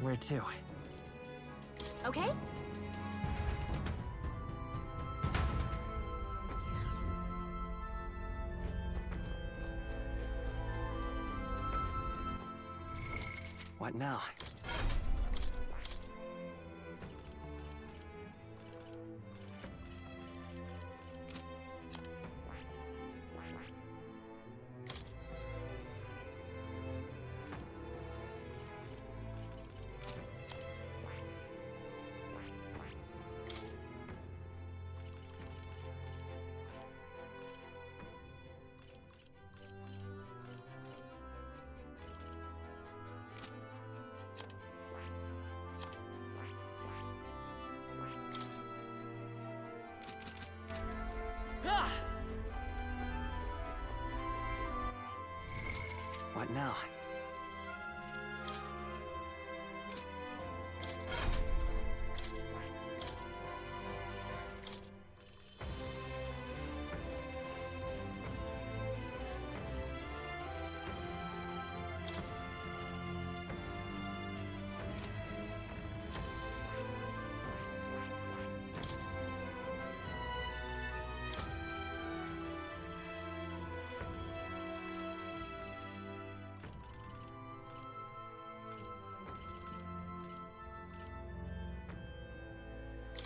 Where to? Okay? What now? What now?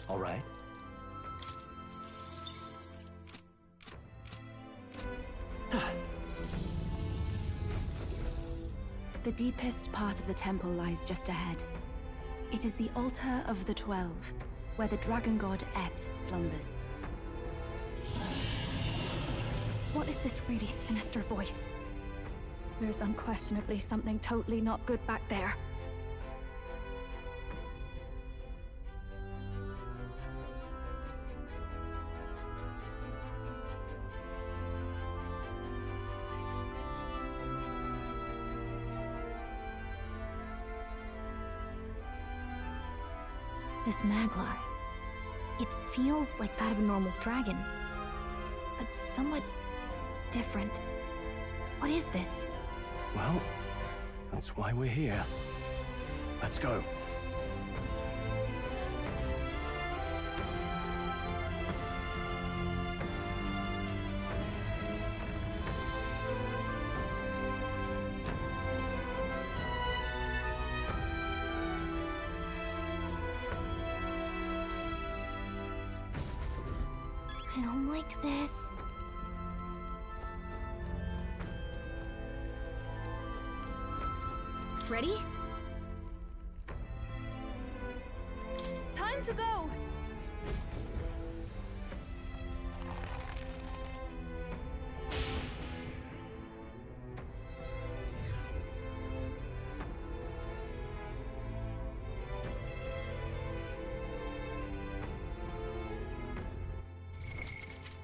All right. The deepest part of the temple lies just ahead. It is the altar of the 12, where the dragon god Et slumbers. What is this really sinister voice? There's unquestionably something totally not good back there. This magla, it feels like that of a normal dragon, but somewhat different. What is this? Well, that's why we're here. Let's go. I don't like this. Ready? Time to go!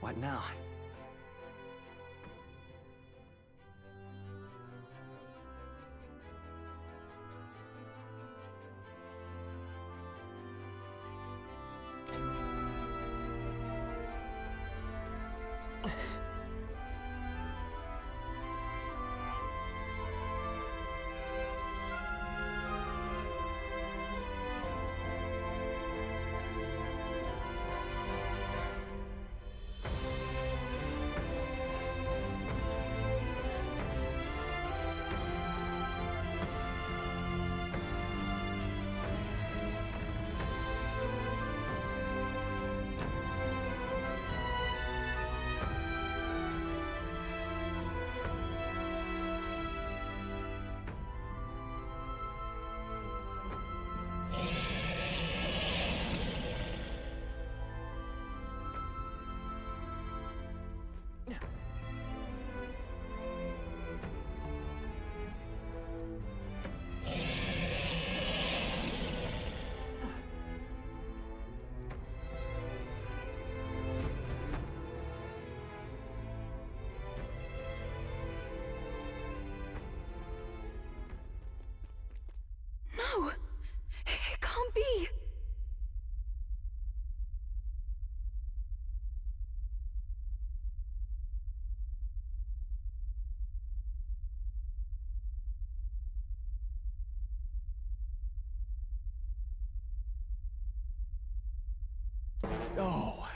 What now?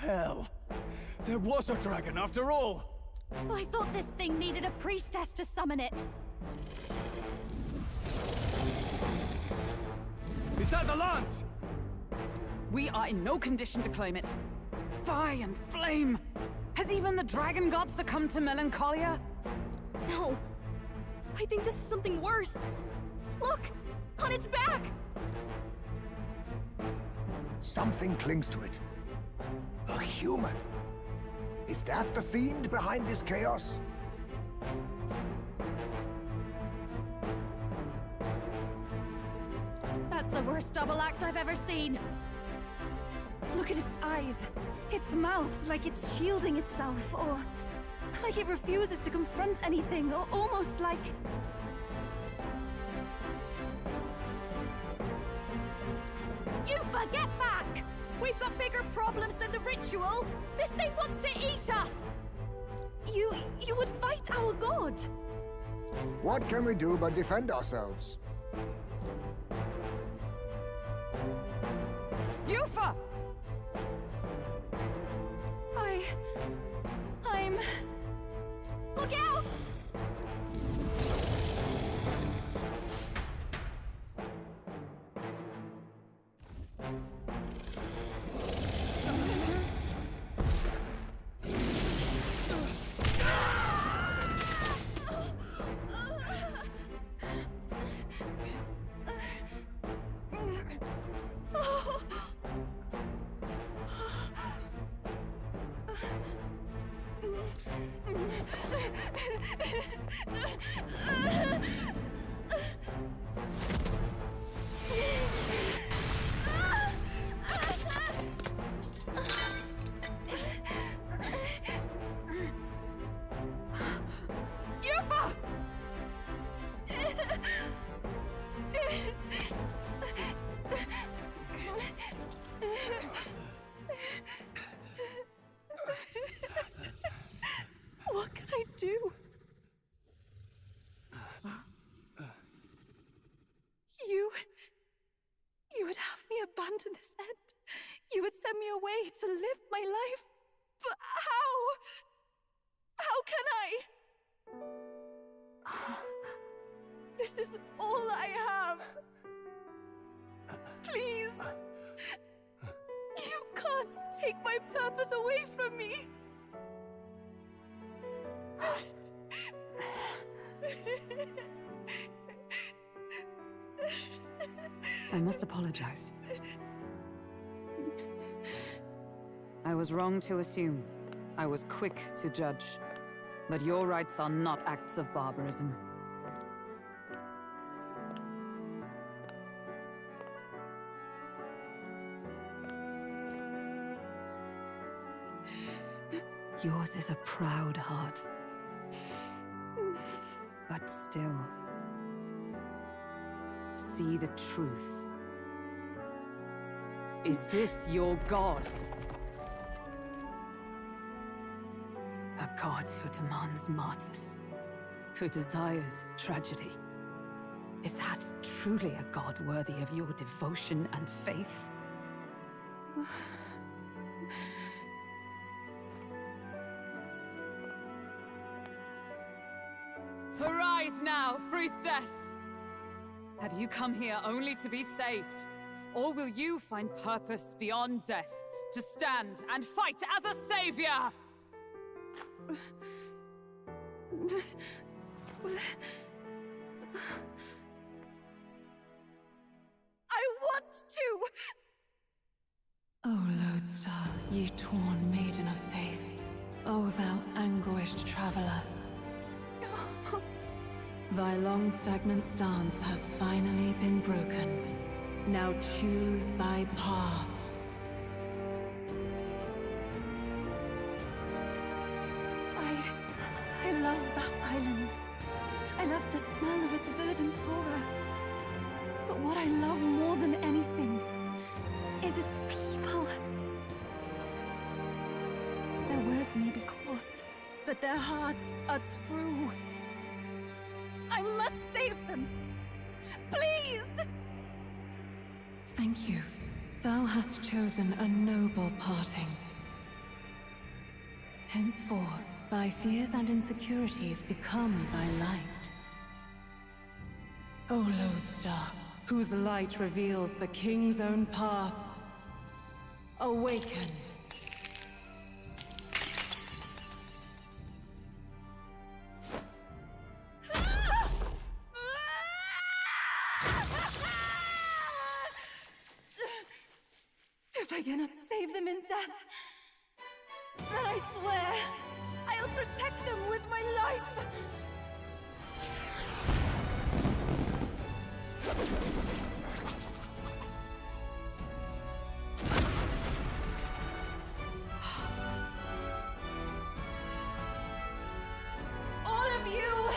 hell? There was a dragon after all! I thought this thing needed a priestess to summon it. Is that the lance? We are in no condition to claim it. Fire and flame! Has even the dragon god succumbed to melancholia? No. I think this is something worse. Look! On its back! Something clings to it. A human. Is that the fiend behind this chaos? That's the worst double act I've ever seen. Look at its eyes. Its mouth, like it's shielding itself, or like it refuses to confront anything, or almost like... You forget back! We've got bigger problems than the ritual! This thing wants to eat us! You would fight our god! What can we do but defend ourselves? Yufa! I'm... Look out! What can I do? You would have me abandon this end. You would send me away to live my life. But how? How can I? This is all I have. Please. You can't take my purpose away from me. I must apologize. I was wrong to assume. I was quick to judge. But your rites are not acts of barbarism. Yours is a proud heart. But still, see the truth. Is this your god? A god who demands martyrs, who desires tragedy. Is that truly a god worthy of your devotion and faith? Arise now, priestess! Have you come here only to be saved? Or will you find purpose beyond death, to stand and fight as a savior? I want to! O Lodestar, ye torn maiden of faith, O thou anguished traveler. Thy long stagnant stance hath finally been broken. Now choose thy path. I love that island. I love the smell of its verdant flora. But what I love more than anything is its people. Their words may be coarse, but their hearts are true. I must save them! Please! Thank you. Thou hast chosen a noble parting. Henceforth, thy fears and insecurities become thy light. O Lodestar, whose light reveals the King's own path, awaken. If I cannot save them in death, then I swear I'll protect them with my life! All of you!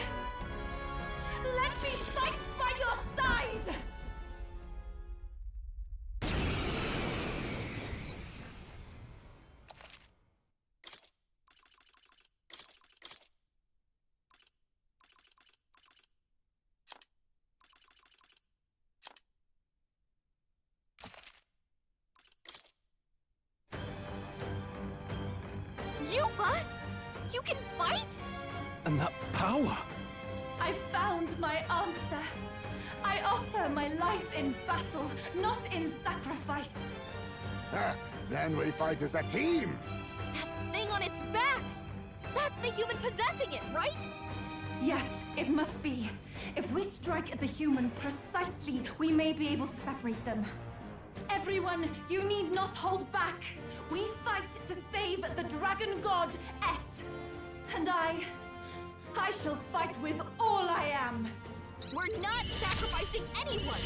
Let me fight by your side! You what? You can fight? And that power! I found my answer. I offer my life in battle, not in sacrifice. Then we fight as a team! That thing on its back! That's the human possessing it, right? Yes, it must be. If we strike at the human precisely, we may be able to separate them. Everyone, you need not hold back. We fight to save the dragon god, Et. And I shall fight with all I am. We're not sacrificing anyone!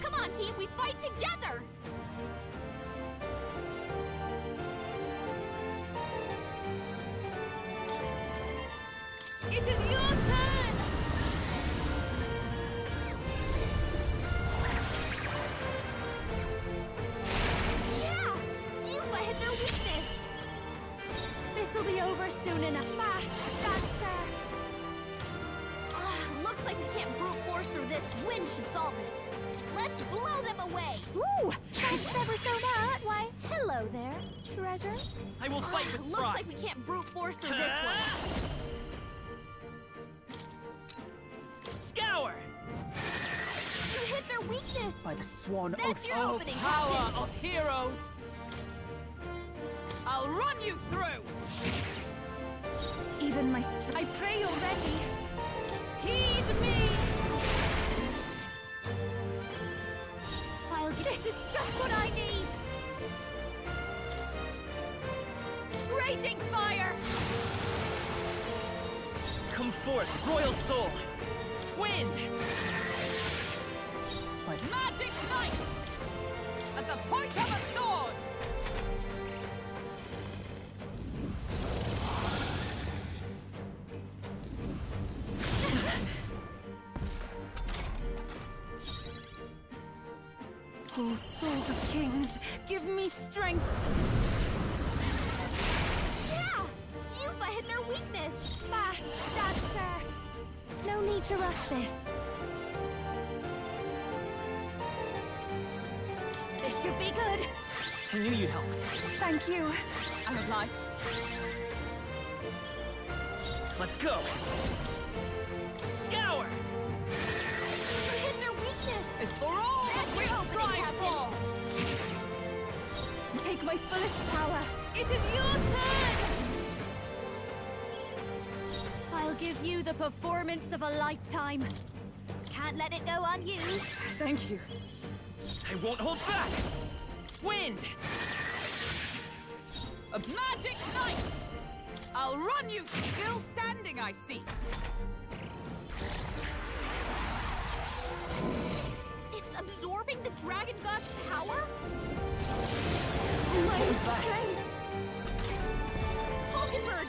Come on, team, we fight together! It is your turn! Yeah! Yuba hit their weakness! This'll be over soon enough. Fast! That's, Looks like we can't brute force through this. Wind should solve this. Let's blow them away! Ooh! Thanks ever so much! Why, hello there, treasure. I will fight with Looks pride. like we can't brute force through this one. Scour! You hit their weakness! By the swan That's oath. your Oh, opening, power Captain. of heroes! I'll run you through! even my I pray you're ready. Heed me! This is just what I need! Raging fire! Come forth, royal soul! Wind! By magic might! As the point of a sword! Oh, souls of kings, give me strength. Yeah! Yuba hit their weakness! Fast, dancer. No need to rush this. This should be good. I knew you'd help. Thank you. I'm obliged. Let's go! Scour! You hit their weakness! It's for all that That's we your opening, strive Captain. for! Take my fullest power. It is your turn! I'll give you the performance of a lifetime. Can't let it go unused. Thank you. I won't hold back! Wind! A magic knight! I'll run you still standing, I see. It's absorbing the dragon god's power? My strength. Hulkenberg!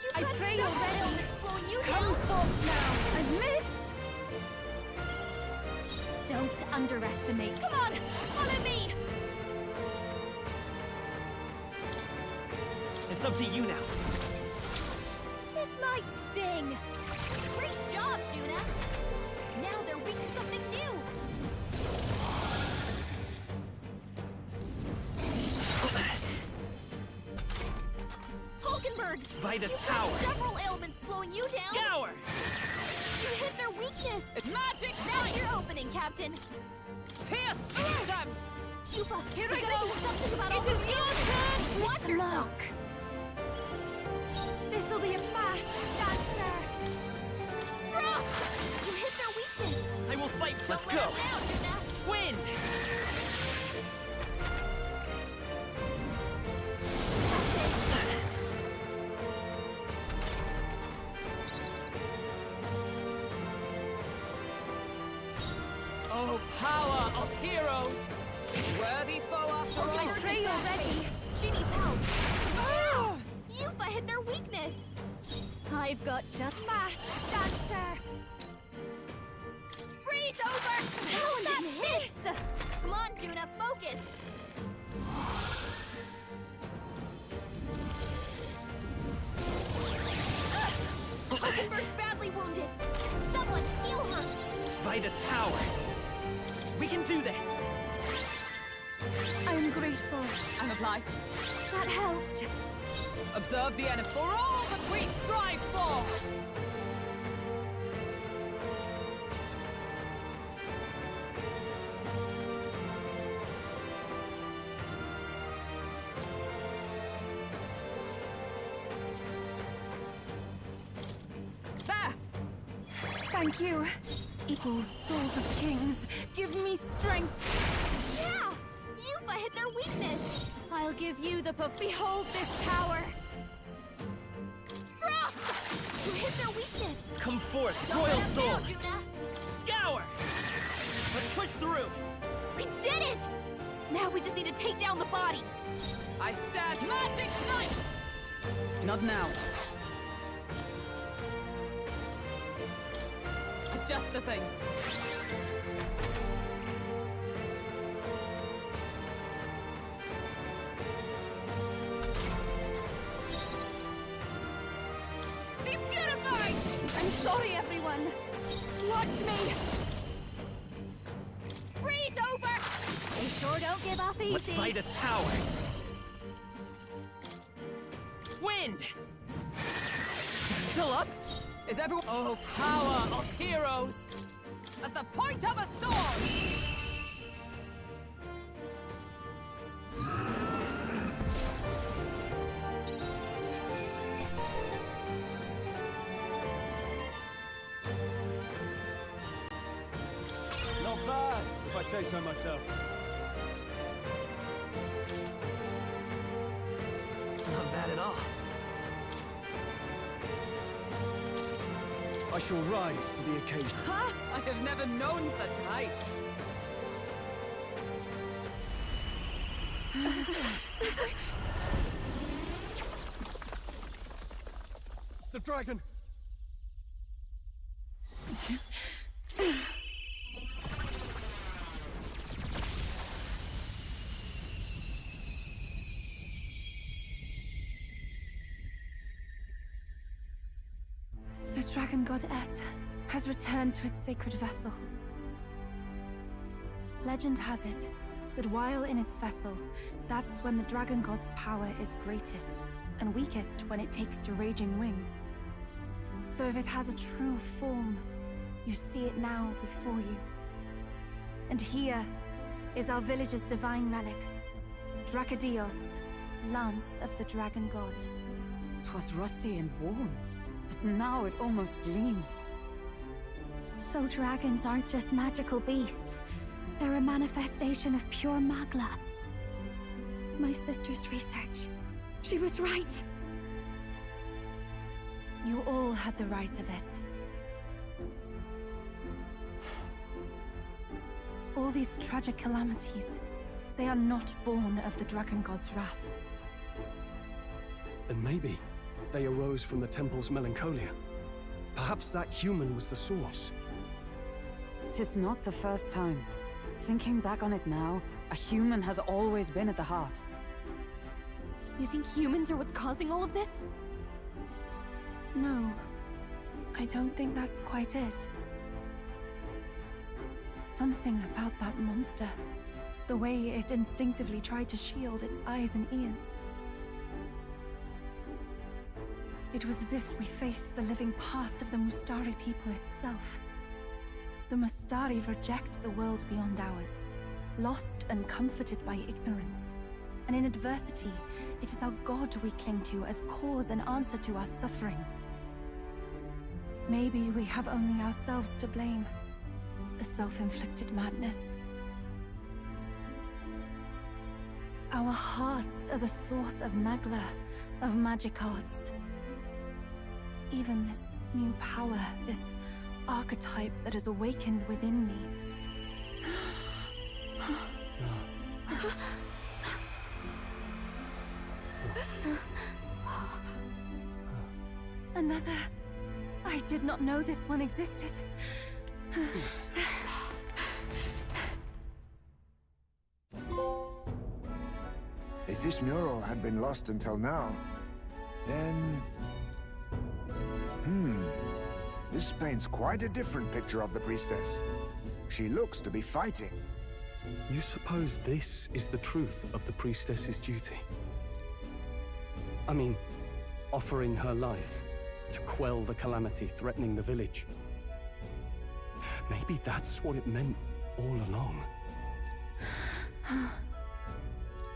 You I got pray some you're ready. ailment slowing you Come down. forth now. I've missed. Don't underestimate. Come on, follow me. It's up to you now. This might sting. Great job, Juna. Now they're weak to something new. Hulkenberg, weird! By this You've power! got several ailments slowing you down! Scour! You hit their weakness! Magic That's Knight! your opening, Captain! Pierce through them! Yupa, Here we I gotta go. do something about all It is those your ailments. turn. Watch yourself! This'll be a fast dancer! Frost! You hit their weakness! I will fight. Let's Don't go. let them down, Juna. Wind! Oh, power of heroes! Worthy foe after all. I pray you're ready. She needs help. Ah! Yupa hit their weakness. I've got just fast dancer! Freeze over! How that miss? Come on, Juna, focus. Hockenberg's badly wounded. Someone heal her. By this power! We can do this! I'm grateful. I'm obliged. That helped. Observe the enemy for all that we strive for! There! Thank you. Equal souls of kings, give me strength. Yeah! Yupa hit their weakness. I'll give you the behold this power. Frost! You hit their weakness. Come forth, Don't Royal let them Soul! down, Juna. Scour! Let's push through! We did it! Now we just need to take down the body. I stand Magic Knight! Not now. Just the thing. Be purified! I'm sorry, everyone. Watch me. Freeze over! They sure don't give up Let's easy. fight this power! Wind! Still up? Is everyone... Oh, power of heroes! As the point of a sword! Not bad, if I say so myself. Not bad at all. I shall rise to the occasion. Ha! I have never known such heights. The dragon! The dragon god Et has returned to its sacred vessel. Legend has it that while in its vessel, that's when the dragon god's power is greatest, and weakest when it takes to raging wing. So if it has a true form, you see it now before you. And here is our village's divine relic, Dracodios, Lance of the Dragon God. 'Twas rusty and worn, but now it almost gleams. So dragons aren't just magical beasts. They're a manifestation of pure magla. My sister's research. She was right. You all had the right of it. All these tragic calamities, they are not born of the Dragon God's wrath. Then maybe they arose from the temple's melancholia. Perhaps that human was the source. 'Tis not the first time. Thinking back on it now, a human has always been at the heart. You think humans are what's causing all of this? No, I don't think that's quite it. Something about that monster. The way it instinctively tried to shield its eyes and ears. It was as if we faced the living past of the Mustari people itself. The Mustari reject the world beyond ours, lost and comforted by ignorance. And in adversity, it is our God we cling to as cause and answer to our suffering. Maybe we have only ourselves to blame. A self-inflicted madness. Our hearts are the source of Magla, of magic arts. Even this new power, this archetype that has awakened within me. Another. I did not know this one existed. If this mural had been lost until now, then... This paints quite a different picture of the priestess. She looks to be fighting. You suppose this is the truth of the priestess's duty? I mean, offering her life to quell the calamity threatening the village. Maybe that's what it meant all along.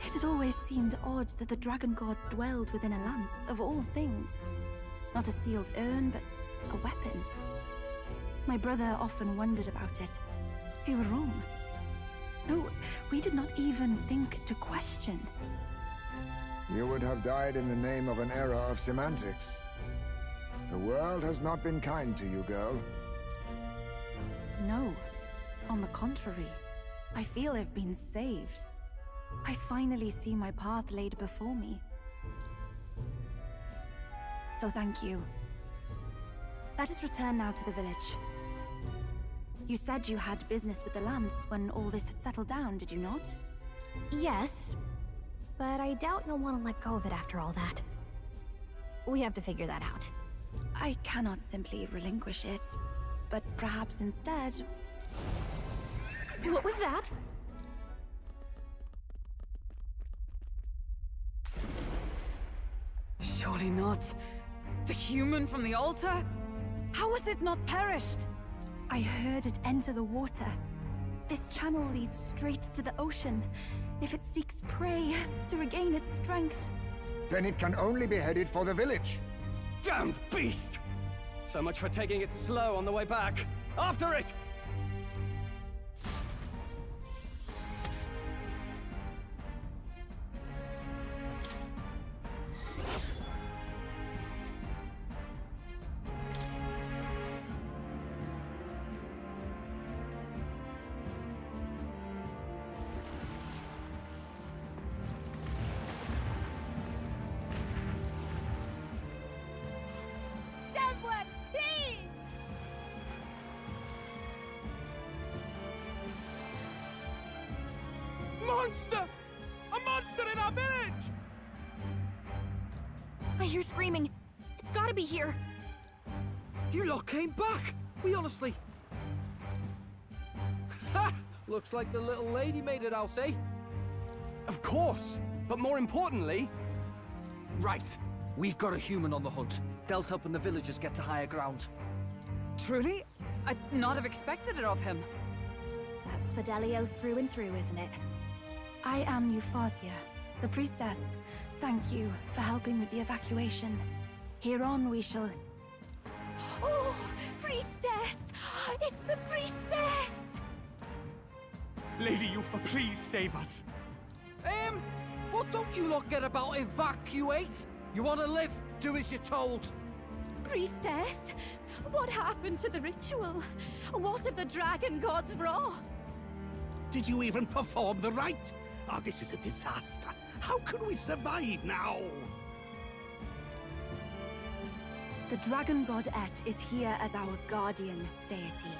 It had always seemed odd that the dragon god dwelled within a lance, of all things. Not a sealed urn, but a weapon. My brother often wondered about it. We were wrong. No, we did not even think to question. You would have died in the name of an era of semantics. The world has not been kind to you, girl. No. On the contrary, I feel I've been saved. I finally see my path laid before me. So thank you. Let us return now to the village. You said you had business with the lance when all this had settled down, did you not? Yes, but I doubt you'll want to let go of it after all that. We have to figure that out. I cannot simply relinquish it, but perhaps instead... What was that? Surely not. The human from the altar? How has it not perished? I heard it enter the water. This channel leads straight to the ocean. If it seeks prey, to regain its strength. Then it can only be headed for the village. Damned beast! So much for taking it slow on the way back. After it! Someone, please! Monster! A monster in our village! I hear screaming. It's gotta be here. You lot came back! We honestly... Ha! Looks like the little lady made it out, eh? Of course! But more importantly... Right. We've got a human on the hunt. Del's helping the villagers get to higher ground. Truly? I'd not have expected it of him. That's Fidelio through and through, isn't it? I am Euphasia, the priestess. Thank you for helping with the evacuation. Hereon we shall... Oh, priestess! It's the priestess! Lady Yufa, please save us. What don't you lot get about evacuate? You want to live? Do as you're told. Priestess, what happened to the ritual? What of the dragon god's wrath? Did you even perform the rite? Oh, this is a disaster. How can we survive now? The dragon god Et is here as our guardian deity.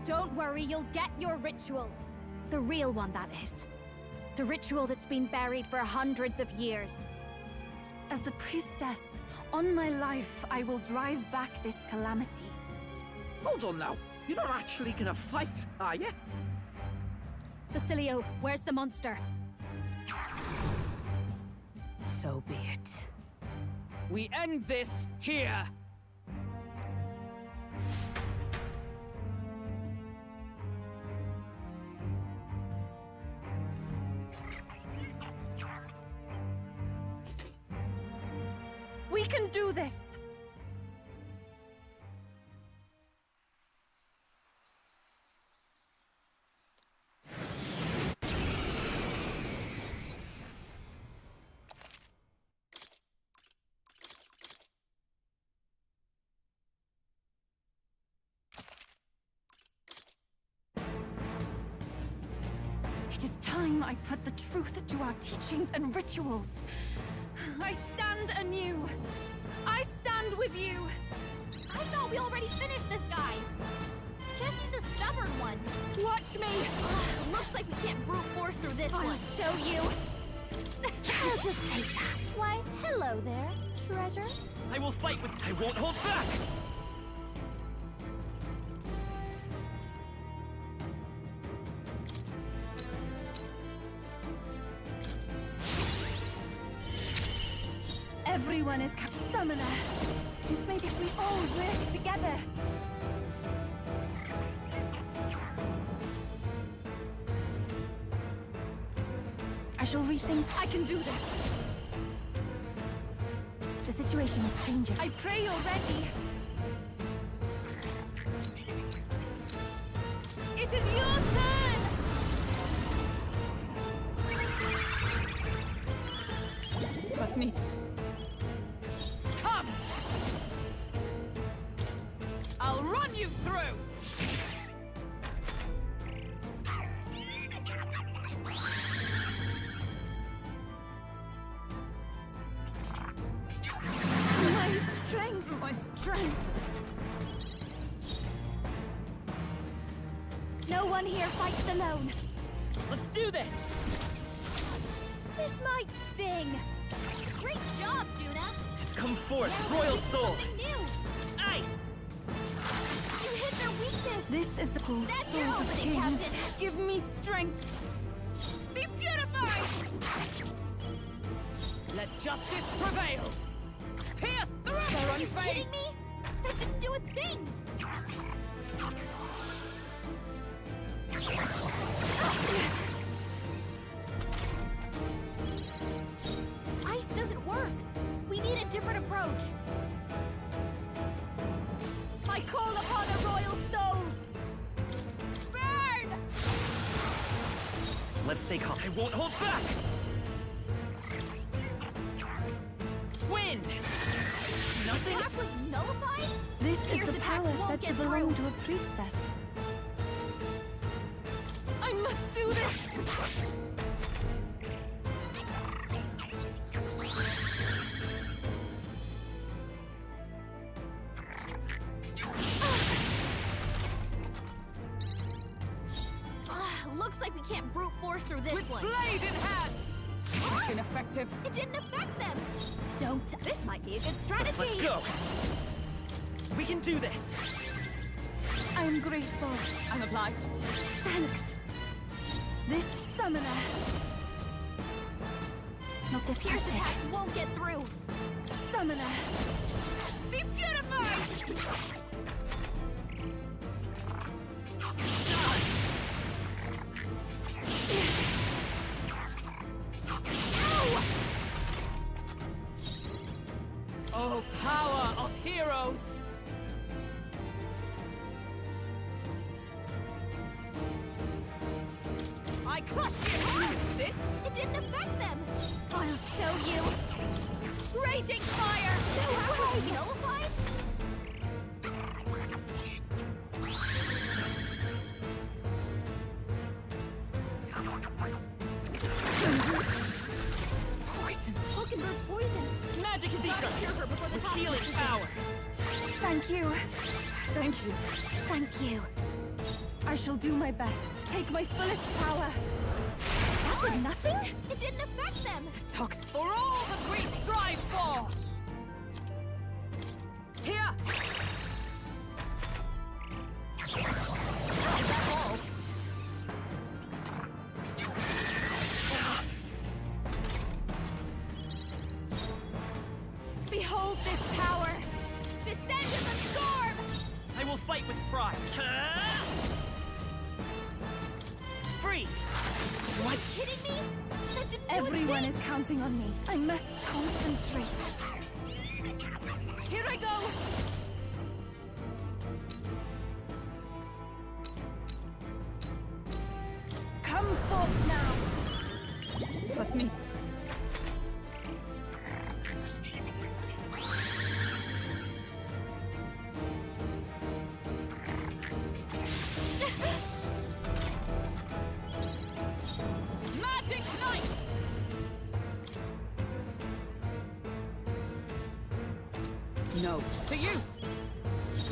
Don't worry, you'll get your ritual. The real one, that is. The ritual that's been buried for hundreds of years. As the priestess, on my life, I will drive back this calamity. Hold on now. You're not actually gonna fight, are you? Basilio, where's the monster? So be it. We end this here! We can do this! It is time I put the truth to our teachings and rituals. I stand anew. I stand with you. I thought we already finished this guy. Guess he's a stubborn one. Watch me! Looks like we can't brute force through this I'll one. show you! I'll just take that. Why, hello there, treasure. I will fight with... I won't hold back! Everyone is summoner. This may be if we all work together. I shall rethink. I can do this. The situation is changing. I pray you're ready. It is your turn! Was nicht. Come! I'll run you through! My strength. No one here fights alone. Let's do this! This might sting. Great job, Juna. It's come forth, Now Royal let's do Soul! something new. Ice! You hit their weakness. This is the pulse That's your of opening, kings. Captain. Give me strength. Be purified! Let justice prevail! Pierce through their Are you unfazed! kidding me? That didn't do a thing. Ice doesn't work. We need a different approach. I call upon a royal soul. Burn! Let's stay calm. I won't hold back! Wind! Nothing? Attack was nullified? This is Fierce the attacks power won't said to get belong through. to a priestess. I must do this! Looks like we can't brute force through this With one. blade in hand! It's ineffective. It didn't affect them. Don't. This might be a good strategy. Let's go! We can do this! I am grateful. I'm obliged. Thanks. This summoner. Not this Fierce tactic. attacks won't get through. Summoner. Be purified! Oh, power of heroes! I crush you! You resist? It didn't affect them. I'll show you. Raging fire! Attack was nullified? Poison. Pokenbird's poisoned. Magic is Gotta ether! cure her before the With toxins healing descend. power! Thank you. Thank you. Thank you. I shall do my best. Take my fullest power. That did nothing? It didn't affect them! Talks for all that we strive for! Here! Is that all? Behold this power! Descend in the storm! I will fight with pride. Freeze! Are you kidding me? That didn't do a Everyone thing. is counting on me. I must concentrate. Here I go! Come forth now! It was neat. Magic Knight! No, to you!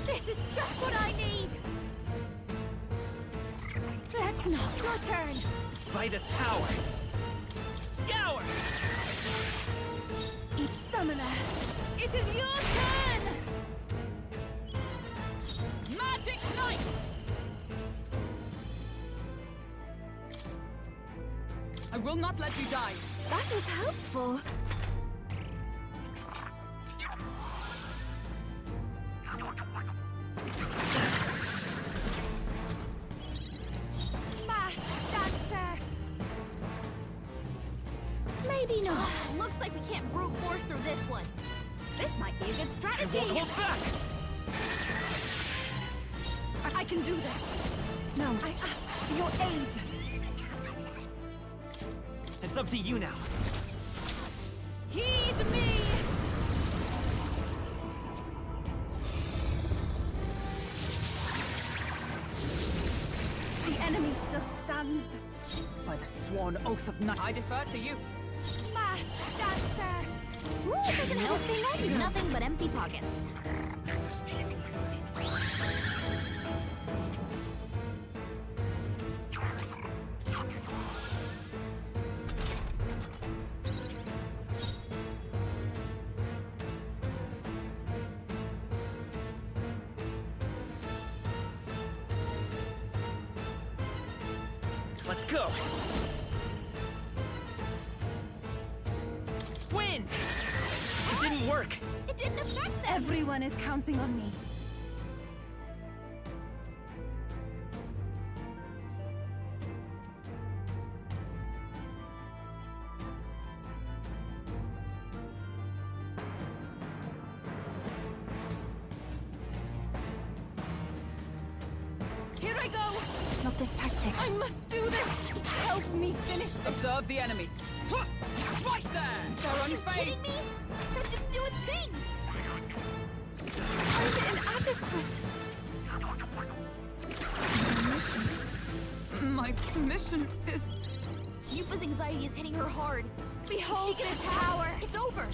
This is just what I need! Let's not. Your turn. By this power. Scour! Summoner! It is your turn! Magic Knight! I will not let you die. That was helpful. Masked dancer! Maybe not. Looks like we can't brute force through this one. This might be a good I strategy! won't hold back! I can do this. No, I ask for your aid. It's up to you now. Heed me! The enemy still stands. By the sworn oath of night, I defer to you. Masked dancer! Ooh, doesn't have a thing either. Nothing but empty pockets. Let's go! Wind! It didn't work! It didn't affect them! Everyone is counting on me. Here I go! Not this tactic. I must do this! Help me finish this! Observe the enemy. Right there! They're Are you unfazed. kidding me? That didn't do a thing! I'm inadequate! My mission is... Yupa's anxiety is hitting her hard. Behold If she gets this attacked, power! it's over!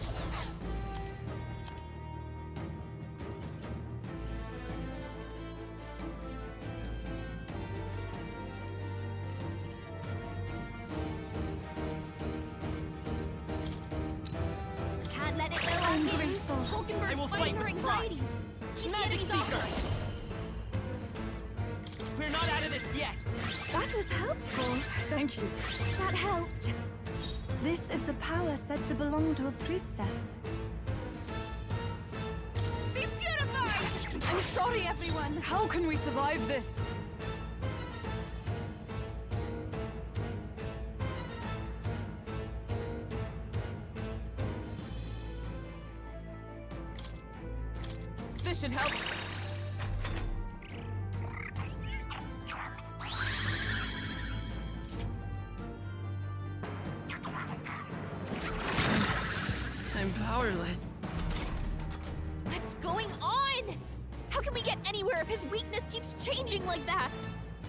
Can't let it go I'm unhidden. grateful. I Hulkenberg's will fighting fight her with pride. anxieties. Keep the Magic enemies off Seeker! her. We're not out of this yet! That was helpful. Thank you. That helped. This is the power said to belong to a priestess. Be purified! I'm sorry, everyone. How can we survive this? This should help. I'm powerless. What's going on? How can we get anywhere if his weakness keeps changing like that?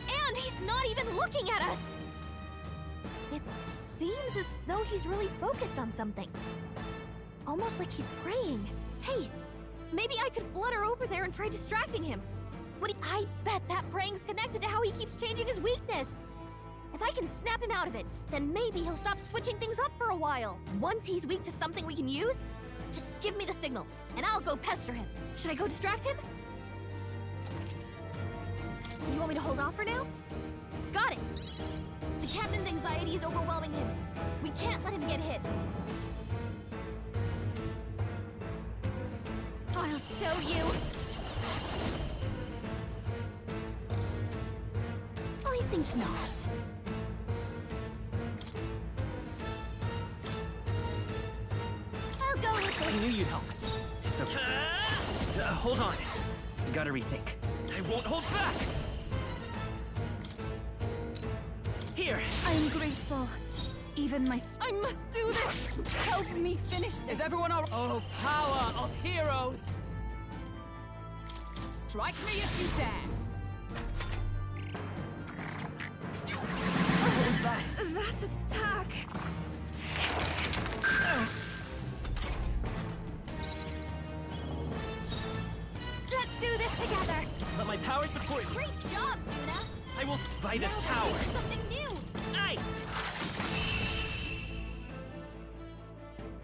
And he's not even looking at us! It seems as though he's really focused on something. Almost like he's praying. Hey, maybe I could flutter over there and try distracting him. I bet that praying's connected to how he keeps changing his weakness. If I can snap him out of it, then maybe he'll stop switching things up for a while. Once he's weak to something we can use, just give me the signal, and I'll go pester him. Should I go distract him? You want me to hold off for now? Got it! The captain's anxiety is overwhelming him. We can't let him get hit. I'll show you! I think not. I'll go with I it. knew you'd help. It's okay. Hold on. Gotta rethink. I won't hold back! Here! I'm grateful. Even I must do this! Help me finish this! Is everyone all... Oh, power of heroes! Strike me if you dare! What was that? That attack! Let's do this together! Let my power support you. Great job, Nuna! I will fight this Now power. let's do something new! Ice!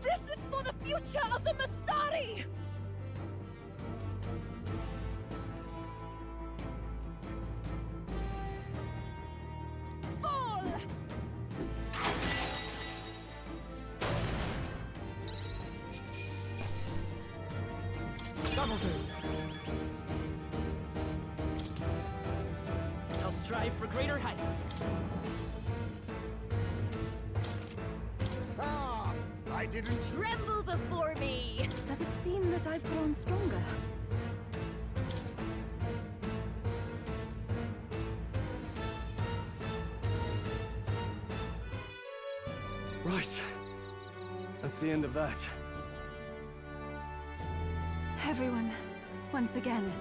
This is for the future of the Mastari! Fall! That'll do. I'll strive for greater heights. Ah, I didn't... Tremble before me! Does it seem that I've grown stronger? Right. That's the end of that. Everyone, once again,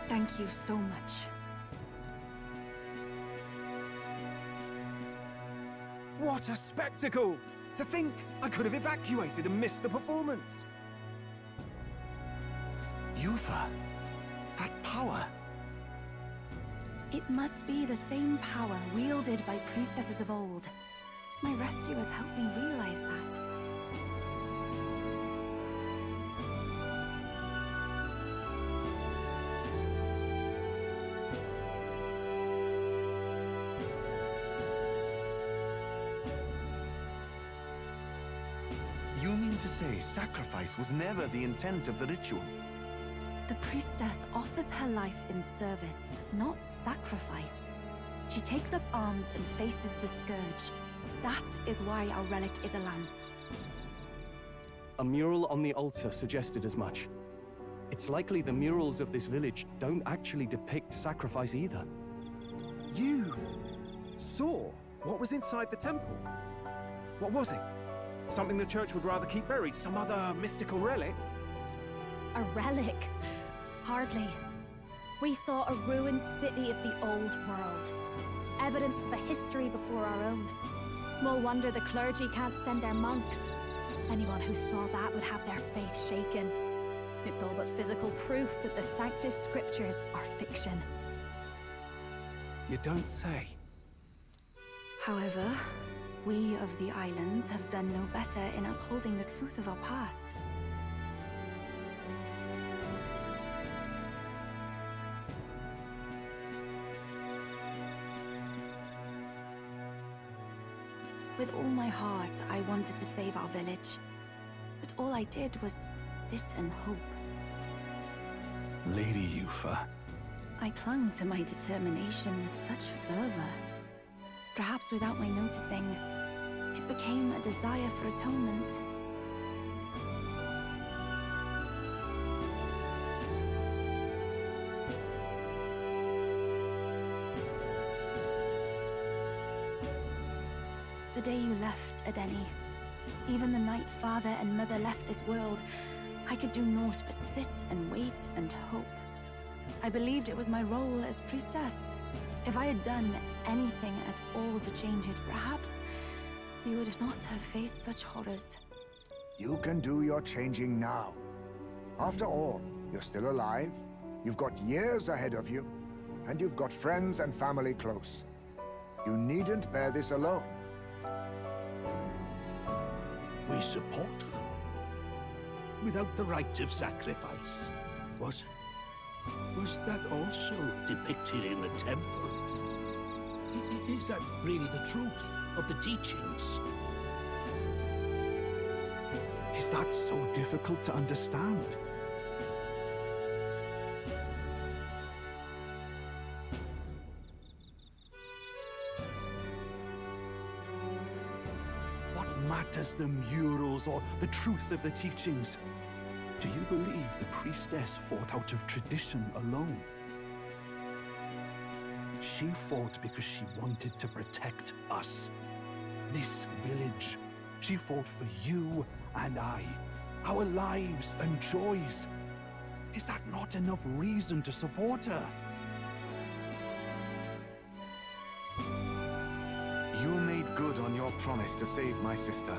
thank you so much. What a spectacle! To think I could have evacuated and missed the performance. Yufa, that power. It must be the same power wielded by priestesses of old. My rescuers helped me realize that. You mean to say sacrifice was never the intent of the ritual? The priestess offers her life in service, not sacrifice. She takes up arms and faces the scourge. That is why our relic is a lance. A mural on the altar suggested as much. It's likely the murals of this village don't actually depict sacrifice either. You saw what was inside the temple? What was it? Something the church would rather keep buried? Some other mystical relic? A relic? Hardly. We saw a ruined city of the old world. Evidence for history before our own. Small wonder the clergy can't send their monks. Anyone who saw that would have their faith shaken. It's all but physical proof that the Sanctus Scriptures are fiction. You don't say. However, we of the islands have done no better in upholding the truth of our past. With all my heart, I wanted to save our village. But all I did was sit and hope. Lady Yufa. I clung to my determination with such fervor. Perhaps without my noticing, it became a desire for atonement. The day you left, Adeni, even the night Father and Mother left this world, I could do naught but sit and wait and hope. I believed it was my role as priestess. If I had done anything at all to change it, perhaps you would not have faced such horrors. You can do your changing now. After all, you're still alive, You've got years ahead of you, and you've got friends and family close. You needn't bear this alone. We support them. Without the rite of sacrifice. Was that also depicted in the temple? Is that really the truth of the teachings? Is that so difficult to understand? What matters the murals or the truth of the teachings? Do you believe the priestess fought out of tradition alone? She fought because she wanted to protect us. This village. She fought for you and I. Our lives and joys. Is that not enough reason to support her? You made good on your promise to save my sister.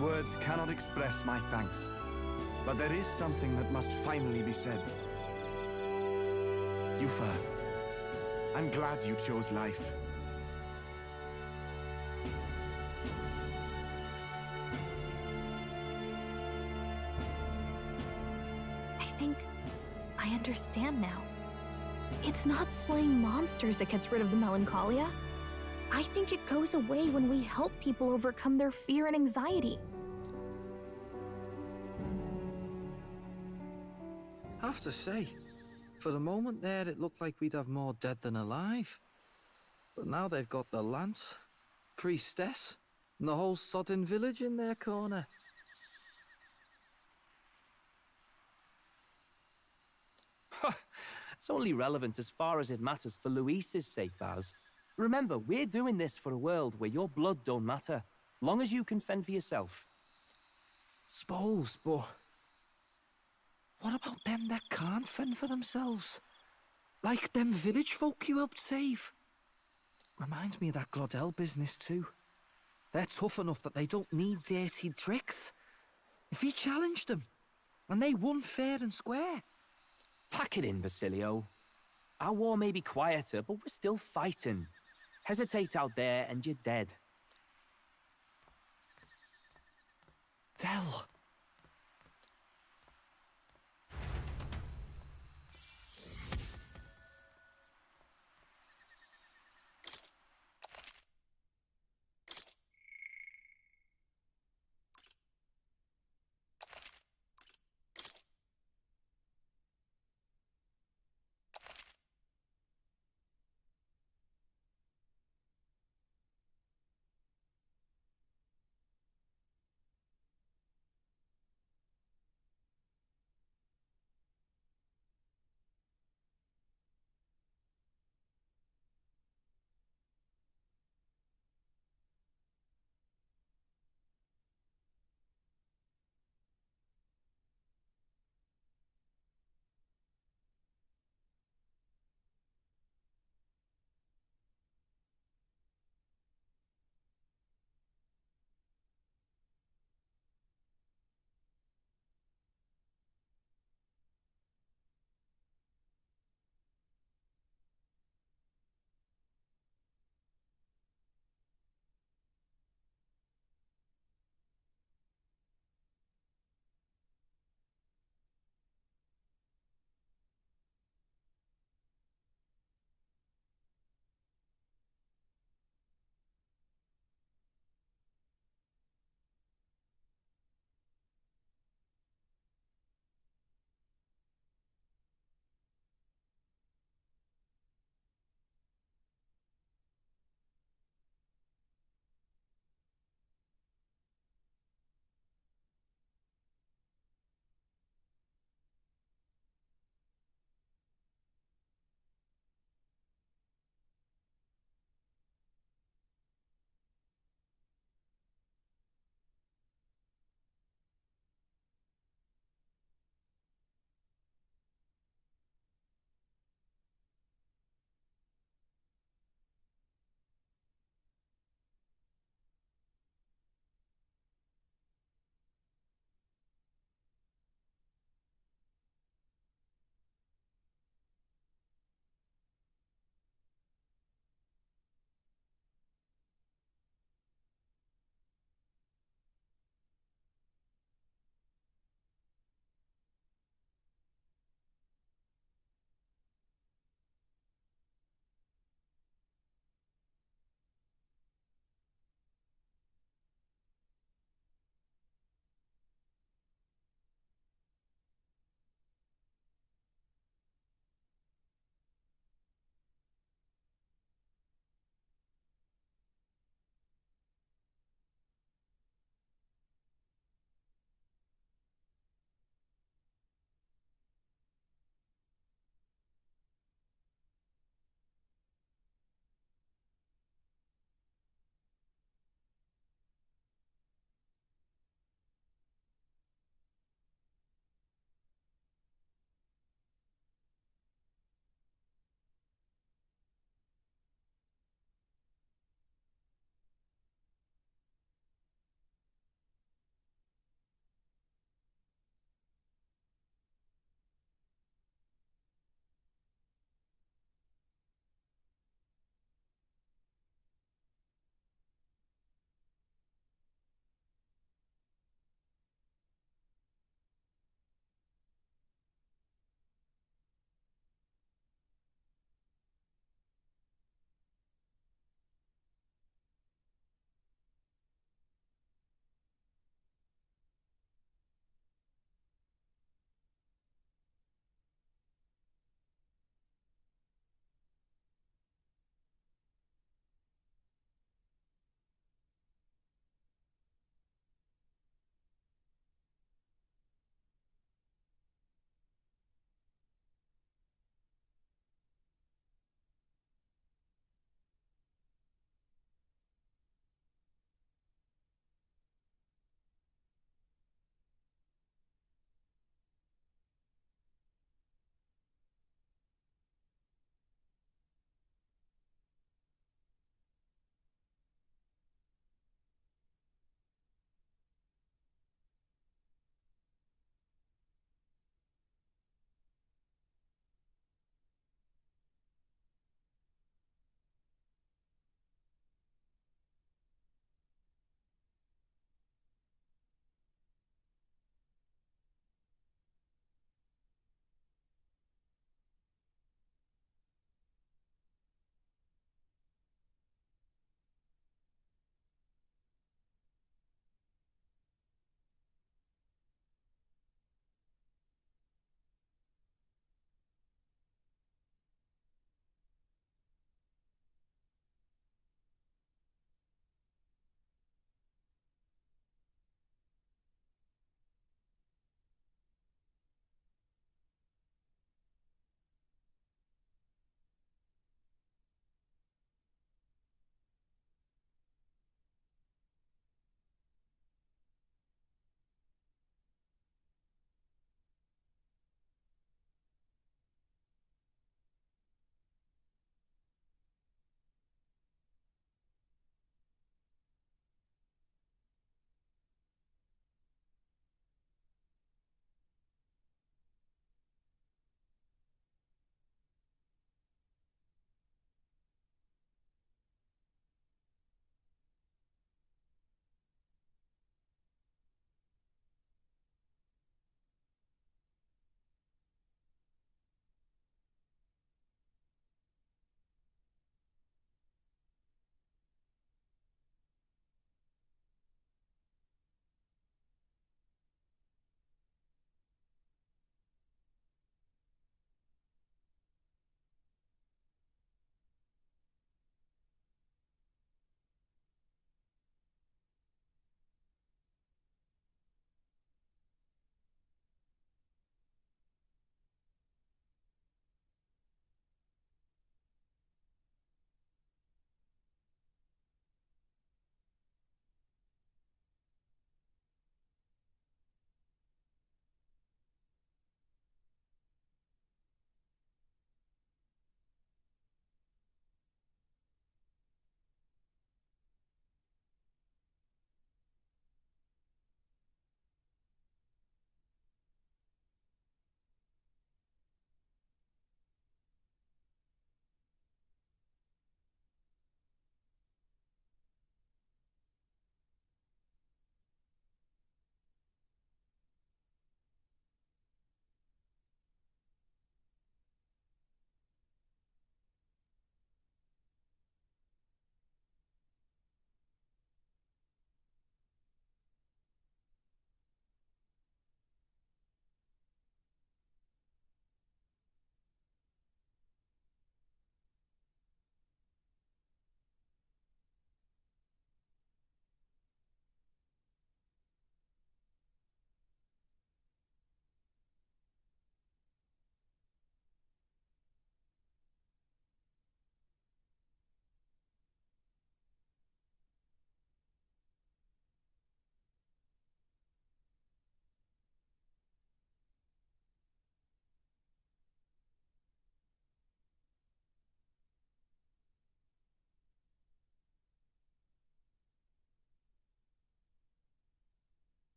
Words cannot express my thanks. But there is something that must finally be said. Yufa, I'm glad you chose life. I think I understand now. It's not slaying monsters that gets rid of the melancholia. I think it goes away when we help people overcome their fear and anxiety. Have to say, for the moment there, it looked like we'd have more dead than alive. But now they've got the lance, priestess, and the whole sodden village in their corner. It's only relevant as far as it matters for Luis's sake, Baz. Remember, we're doing this for a world where your blood don't matter, long as you can fend for yourself. Suppose, but what about them that can't fend for themselves? Like them village folk you helped save? Reminds me of that Glodell business too. They're tough enough that they don't need dirty tricks. If you challenged them, and they won fair and square. Pack it in, Basilio. Our war may be quieter, but we're still fighting. Hesitate out there and you're dead. Del.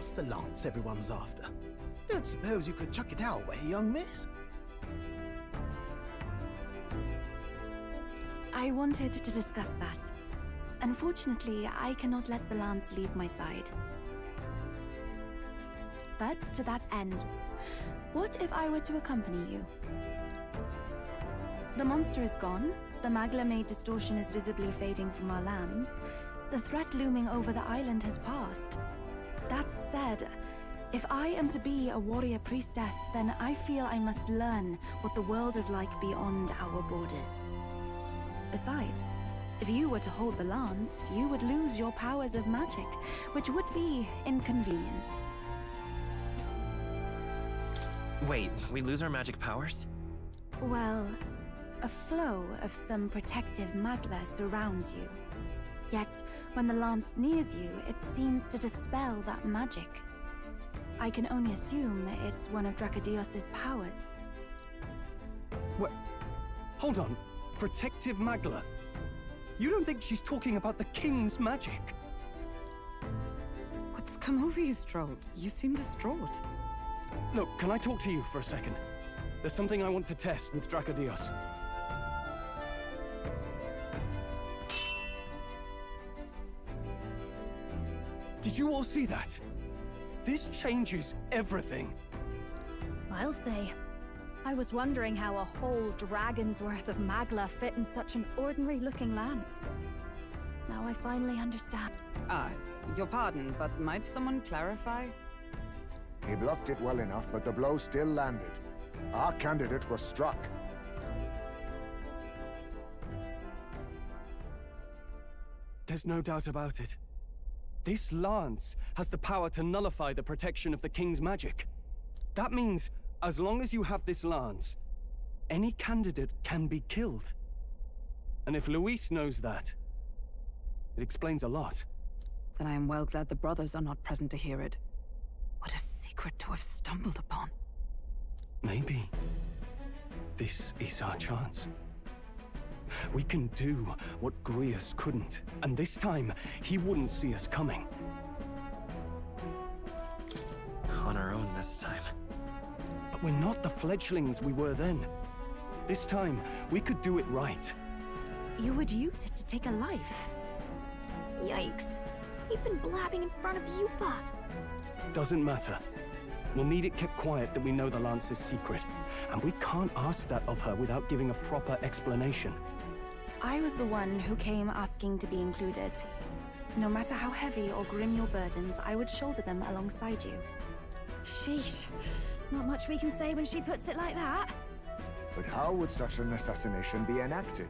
this the lance everyone's after? Don't suppose you could chuck it our way, young miss? I wanted to discuss that. Unfortunately, I cannot let the lance leave my side. But to that end, what if I were to accompany you? The monster is gone, the Magla-made distortion is visibly fading from our lands, the threat looming over the island has passed. That said, if I am to be a warrior priestess, then I feel I must learn what the world is like beyond our borders. Besides, if you were to hold the lance, you would lose your powers of magic, which would be inconvenient. Wait, we lose our magic powers? Well, a flow of some protective magla surrounds you. Yet, when the lance nears you, it seems to dispel that magic. I can only assume it's one of Dracodios's powers. What? Hold on. Protective magla? You don't think she's talking about the king's magic? What's come over you, Stroll? You seem distraught. Look, can I talk to you for a second? There's something I want to test with Dracodios. Did you all see that? This changes everything. I'll say. I was wondering how a whole dragon's worth of magla fit in such an ordinary-looking lance. Now I finally understand. Your pardon, but might someone clarify? He blocked it well enough, but the blow still landed. Our candidate was struck. There's no doubt about it. This lance has the power to nullify the protection of the king's magic. That means, as long as you have this lance, any candidate can be killed. And if Luis knows that, it explains a lot. Then I am well glad the brothers are not present to hear it. What a secret to have stumbled upon. Maybe this is our chance. We can do what Grius couldn't, and this time, he wouldn't see us coming. On our own this time. But we're not the fledglings we were then. This time, we could do it right. You would use it to take a life. Yikes. We've been blabbing in front of Yufa. Doesn't matter. We'll need it kept quiet that we know the lance is secret, and we can't ask that of her without giving a proper explanation. I was the one who came asking to be included. No matter how heavy or grim your burdens, I would shoulder them alongside you. Sheesh. Not much we can say when she puts it like that. But how would such an assassination be enacted?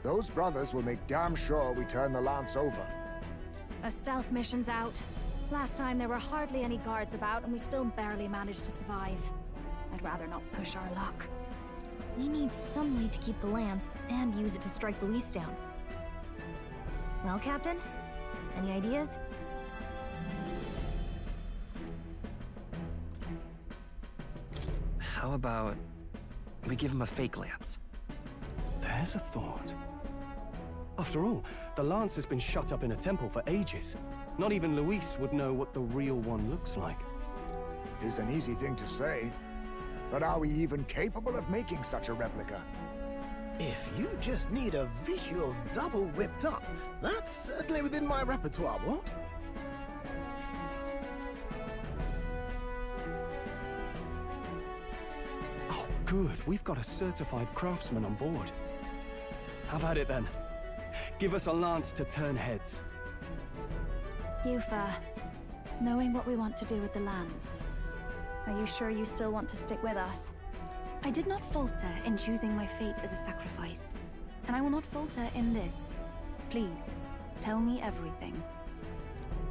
Those brothers will make damn sure we turn the lance over. A stealth mission's out. Last time there were hardly any guards about and we still barely managed to survive. I'd rather not push our luck. We need some way to keep the lance and use it to strike Luis down. Well, Captain? Any ideas? How about we give him a fake lance? There's a thought. After all, the lance has been shut up in a temple for ages. Not even Luis would know what the real one looks like. It is an easy thing to say, but are we even capable of making such a replica? If you just need a visual double whipped up, that's certainly within my repertoire, what? Oh, good. We've got a certified craftsman on board. Have at it then. Give us a lance to turn heads. Yufa, knowing what we want to do with the lance, are you sure you still want to stick with us? I did not falter in choosing my fate as a sacrifice, and I will not falter in this. Please, tell me everything.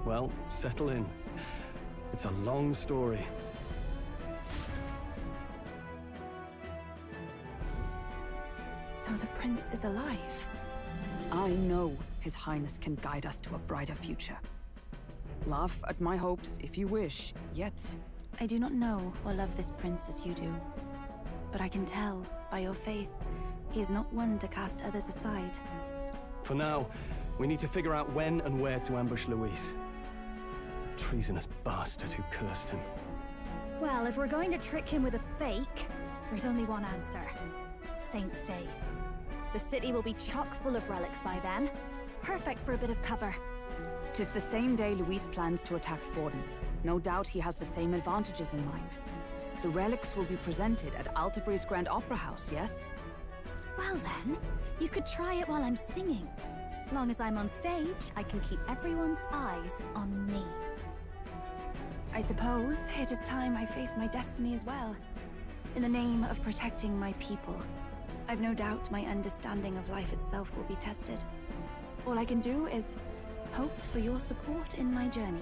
Well, settle in. It's a long story. So the prince is alive? I know His Highness can guide us to a brighter future. Laugh at my hopes if you wish, yet... I do not know or love this prince as you do. But I can tell, by your faith, he is not one to cast others aside. For now, we need to figure out when and where to ambush Luis. treasonous bastard who cursed him. Well, if we're going to trick him with a fake, there's only one answer. Saint's Day. The city will be chock full of relics by then. Perfect for a bit of cover. 'Tis the same day Luis plans to attack Forden. No doubt he has the same advantages in mind. The relics will be presented at Altabri's Grand Opera House, yes? Well then, you could try it while I'm singing. Long as I'm on stage, I can keep everyone's eyes on me. I suppose it is time I face my destiny as well. In the name of protecting my people. I've no doubt my understanding of life itself will be tested. All I can do is hope for your support in my journey.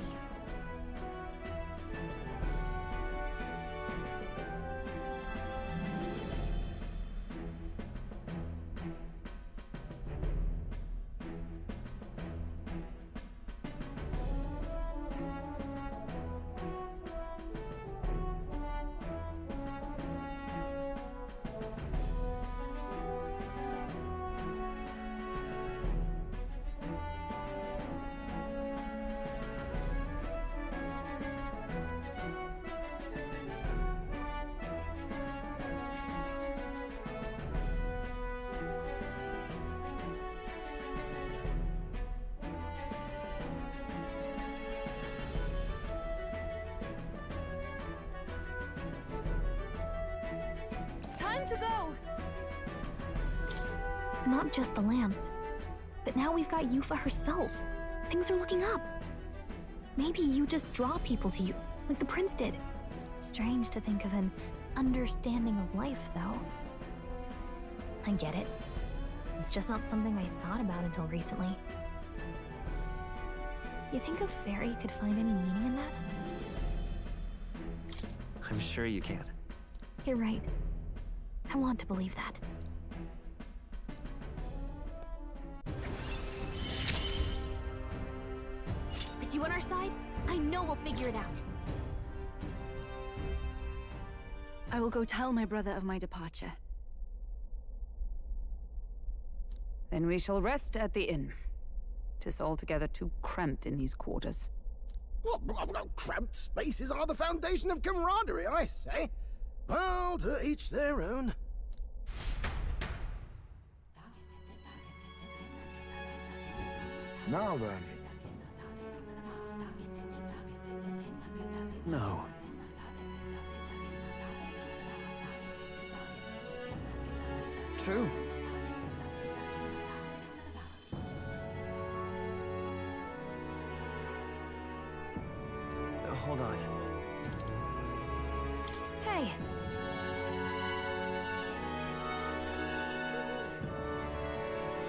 Time to go! Not just the lance, but now we've got Yufa herself. Things are looking up. Maybe you just draw people to you, like the prince did. Strange to think of an understanding of life, though. I get it. It's just not something I thought about until recently. You think a fairy could find any meaning in that? I'm sure you can. You're right. I want to believe that. With you on our side, I know we'll figure it out. I will go tell my brother of my departure. Then we shall rest at the inn. 'Tis altogether too cramped in these quarters. What? Cramped spaces are the foundation of camaraderie, I say. Well, to each their own. Now then. No. True. Hold on. Hey.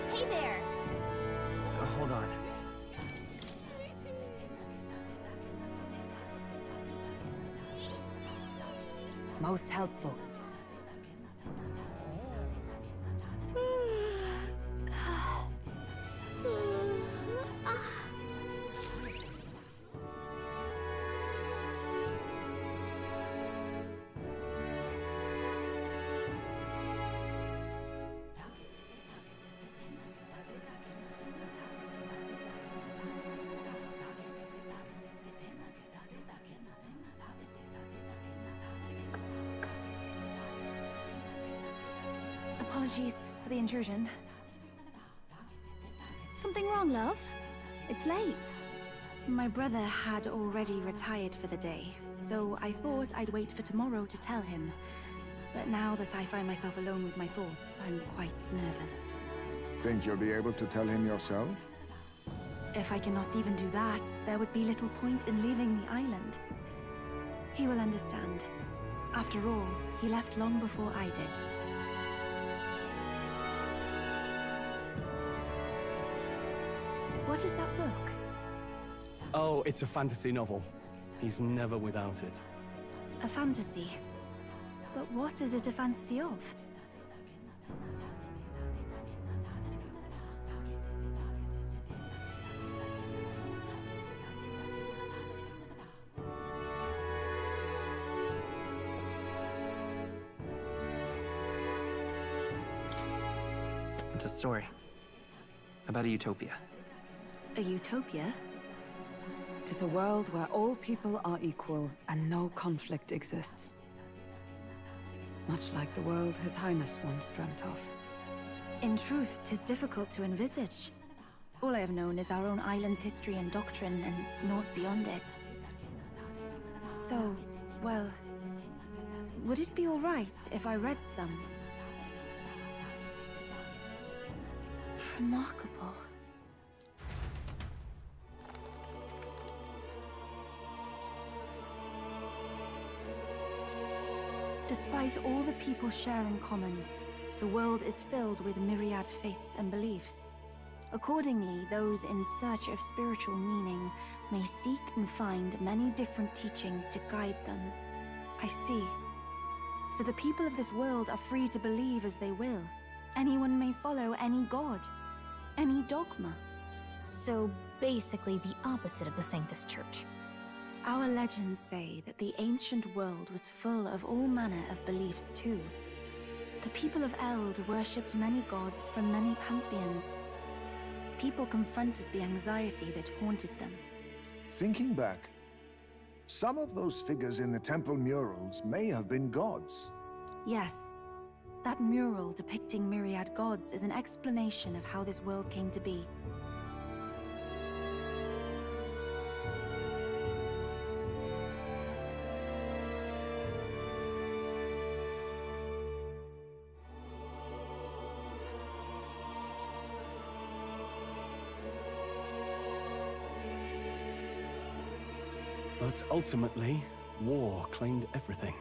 Hey there! Hold on. Most helpful. Apologies for the intrusion. Something wrong, love? It's late. My brother had already retired for the day, so I thought I'd wait for tomorrow to tell him. But now that I find myself alone with my thoughts, I'm quite nervous. Think you'll be able to tell him yourself? If I cannot even do that, there would be little point in leaving the island. He will understand. After all, he left long before I did. What is that book? Oh, it's a fantasy novel. He's never without it. A fantasy? But what is it a fantasy of? It's a story about a utopia. A utopia? 'Tis a world where all people are equal and no conflict exists. Much like the world His Highness once dreamt of. In truth, 'tis difficult to envisage. All I have known is our own island's history and doctrine, and naught beyond it. So, well, would it be all right if I read some? Remarkable. Despite all the people share in common, the world is filled with myriad faiths and beliefs. Accordingly, those in search of spiritual meaning may seek and find many different teachings to guide them. I see. So the people of this world are free to believe as they will. Anyone may follow any god, any dogma. So basically the opposite of the Sanctus Church. Our legends say that the ancient world was full of all manner of beliefs too. The people of Eld worshipped many gods from many pantheons. People confronted the anxiety that haunted them. Thinking back, some of those figures in the temple murals may have been gods. Yes. That mural depicting myriad gods is an explanation of how this world came to be. But ultimately, war claimed everything.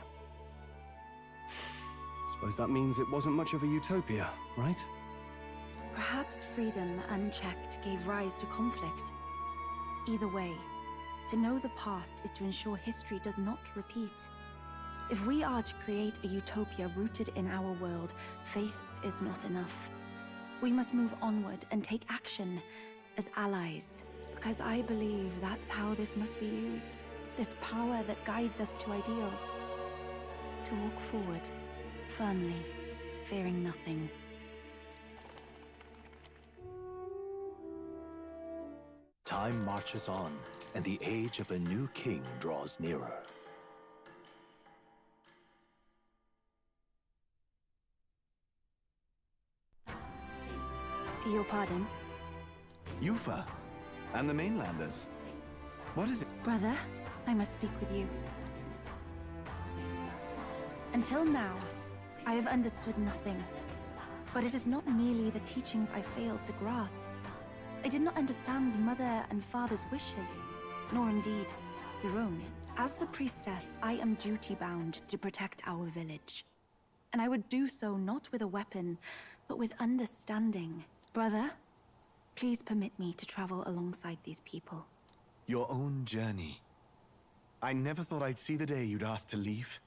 Suppose that means it wasn't much of a utopia, right? Perhaps freedom unchecked gave rise to conflict. Either way, to know the past is to ensure history does not repeat. If we are to create a utopia rooted in our world, faith is not enough. We must move onward and take action as allies, because I believe that's how this must be used. This power that guides us to ideals. To walk forward, firmly, fearing nothing. Time marches on, and the age of a new king draws nearer. Your pardon? Yufa, and the mainlanders. What is it? Brother, I must speak with you. Until now, I have understood nothing. But it is not merely the teachings I failed to grasp. I did not understand Mother and Father's wishes, nor indeed your own. As the priestess, I am duty-bound to protect our village. And I would do so not with a weapon, but with understanding. Brother, please permit me to travel alongside these people. Your own journey. I never thought I'd see the day you'd ask to leave.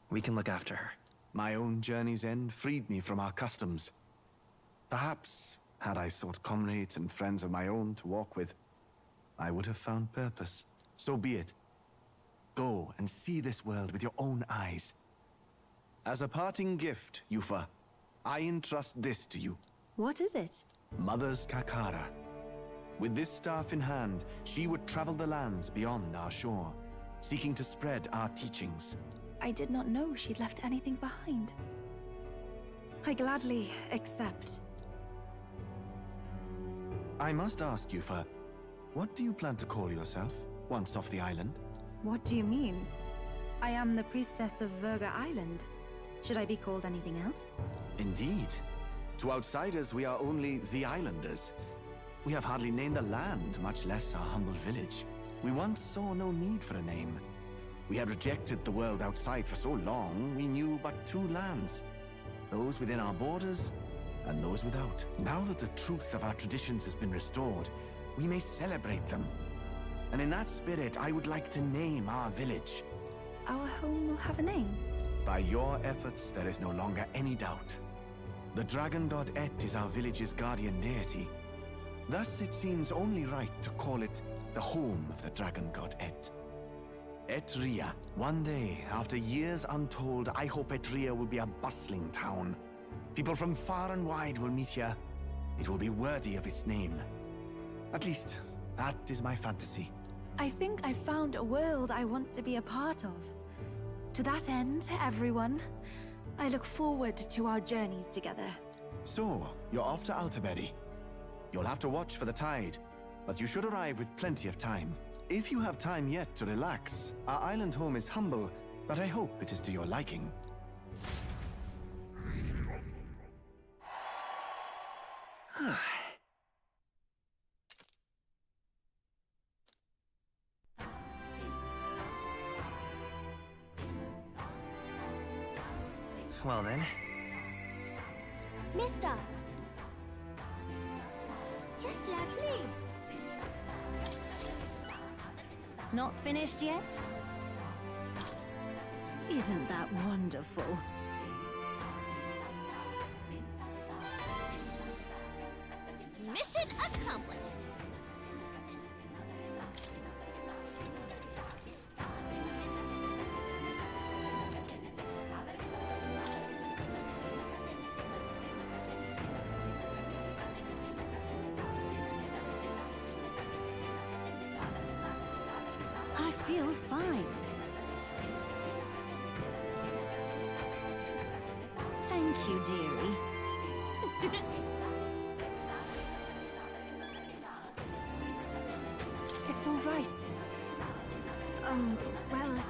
We can look after her. My own journey's end freed me from our customs. Perhaps, had I sought comrades and friends of my own to walk with, I would have found purpose. So be it. Go and see this world with your own eyes. As a parting gift, Yufa, I entrust this to you. What is it? Mother's Kakara. With this staff in hand, she would travel the lands beyond our shore, seeking to spread our teachings. I did not know she'd left anything behind. I gladly accept. I must ask, Yufa, what do you plan to call yourself, once off the island? What do you mean? I am the priestess of Verga Island. Should I be called anything else? Indeed. To outsiders, we are only the islanders. We have hardly named the land, much less our humble village. We once saw no need for a name. We had rejected the world outside for so long, we knew but two lands. Those within our borders, and those without. Now that the truth of our traditions has been restored, we may celebrate them. And in that spirit, I would like to name our village. Our home will have a name? By your efforts, there is no longer any doubt. The dragon god Et is our village's guardian deity. Thus, it seems only right to call it the home of the dragon god Et. Etria. One day, after years untold, I hope Etria will be a bustling town. People from far and wide will meet here. It will be worthy of its name. At least, that is my fantasy. I think I found a world I want to be a part of. To that end, everyone, I look forward to our journeys together. So, you're off to Alterberry. You'll have to watch for the tide, but you should arrive with plenty of time. If you have time yet to relax, our island home is humble, but I hope it is to your liking. Well then. Mister! Just lovely. Not finished yet? Isn't that wonderful? Mission accomplished! I feel fine. Thank you, dearie. It's all right. Well...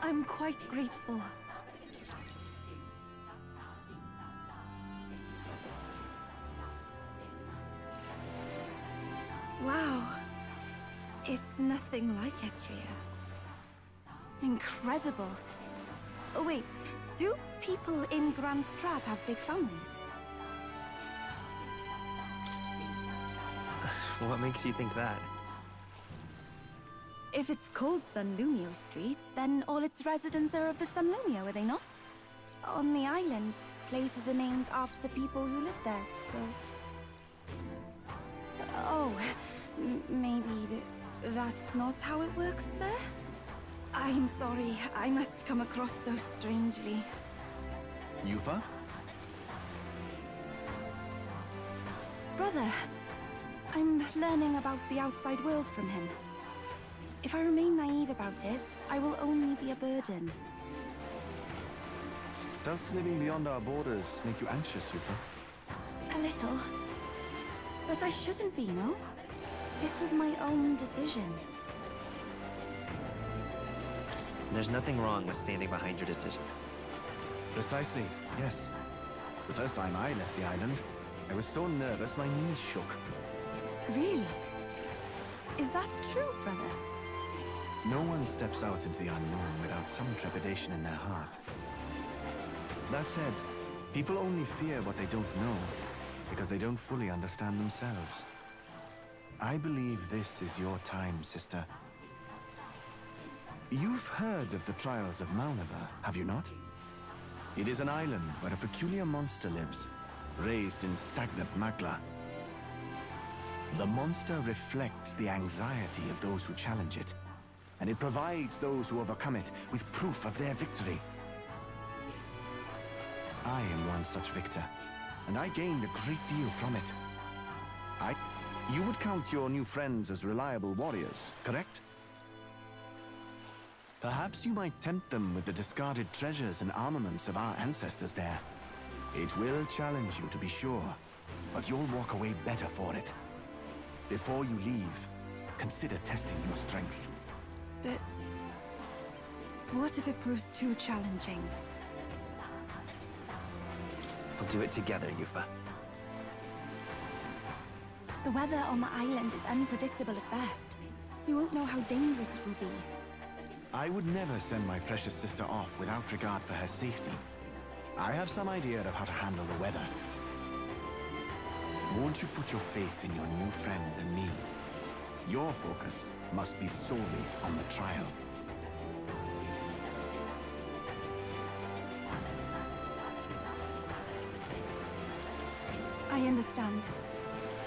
I'm quite grateful. Wow. It's nothing like Etria. Incredible. Oh wait, do people in Grand Trad have big families? What makes you think that? If it's called Sunlumio Street, then all its residents are of the Sunlumio, are they not? On the island, places are named after the people who live there, so... Oh, maybe that's not how it works there? I'm sorry, I must come across so strangely. Yufa? Brother, I'm learning about the outside world from him. If I remain naive about it, I will only be a burden. Does living beyond our borders make you anxious, Yufa? A little. But I shouldn't be, no? This was my own decision. There's nothing wrong with standing behind your decision. Precisely, yes. The first time I left the island, I was so nervous my knees shook. Really? Is that true, brother? No one steps out into the unknown without some trepidation in their heart. That said, people only fear what they don't know because they don't fully understand themselves. I believe this is your time, sister. You've heard of the trials of Malnever, have you not? It is an island where a peculiar monster lives, raised in stagnant magla. The monster reflects the anxiety of those who challenge it, and it provides those who overcome it with proof of their victory. I am one such victor, and I gained a great deal from it. You would count your new friends as reliable warriors, correct? Perhaps you might tempt them with the discarded treasures and armaments of our ancestors there. It will challenge you, to be sure, but you'll walk away better for it. Before you leave, consider testing your strength. But... what if it proves too challenging? We'll do it together, Yufa. The weather on the island is unpredictable at best. We won't know how dangerous it will be. I would never send my precious sister off without regard for her safety. I have some idea of how to handle the weather. Won't you put your faith in your new friend and me? Your focus must be solely on the trial. I understand.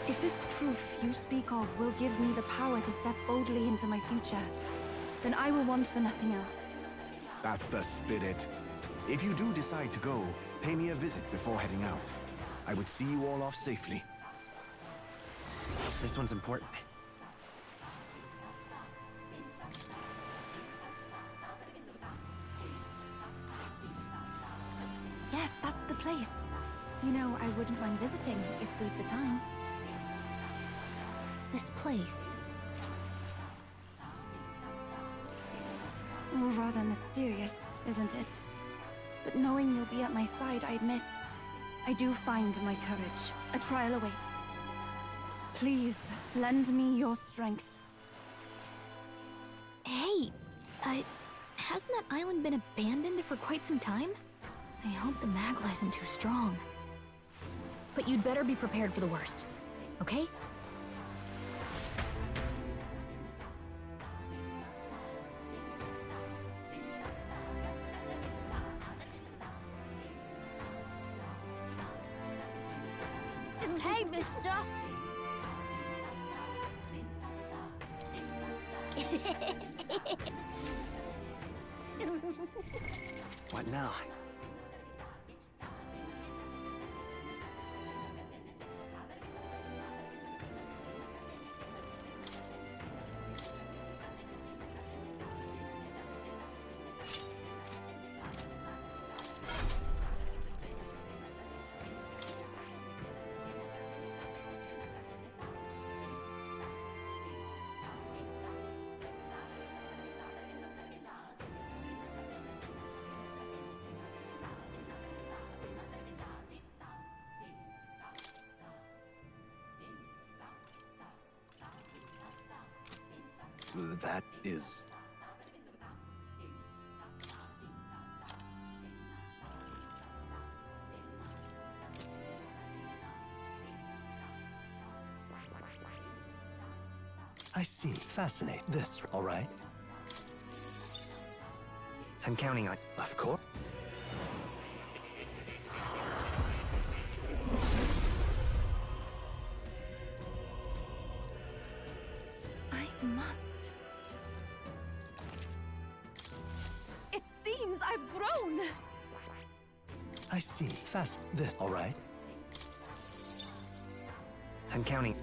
If this proof you speak of will give me the power to step boldly into my future, then I will want for nothing else. That's the spirit. If you do decide to go, pay me a visit before heading out. I would see you all off safely. This one's important. Yes, that's the place. You know, I wouldn't mind visiting if we've the time. This place. Oh, rather mysterious, isn't it? But knowing you'll be at my side, I admit, I do find my courage. A trial awaits. Please, lend me your strength. Hey, hasn't that island been abandoned for quite some time? I hope the Magla isn't too strong. But you'd better be prepared for the worst, okay? Hey, mister! What now? That is... I see. Fascinate. This, all right? I'm counting on... Of course. I must. It seems I've grown. I see. This, all right? I'm counting...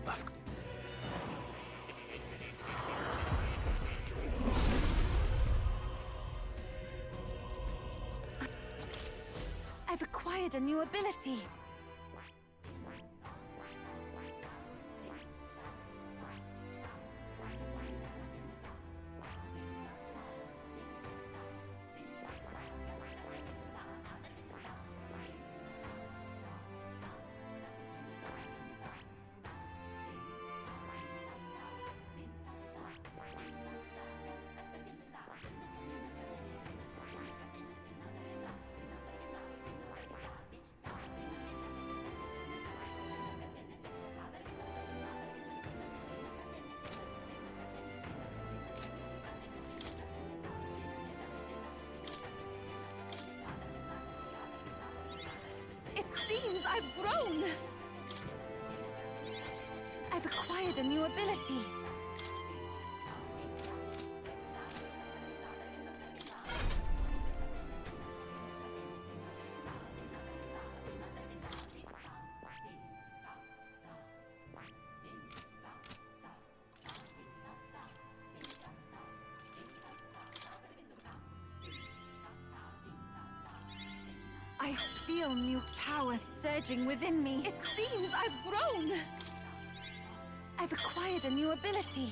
I've acquired a new ability. It seems I've grown. I've acquired a new ability. I feel new power surging within me. It seems I've grown. I've acquired a new ability.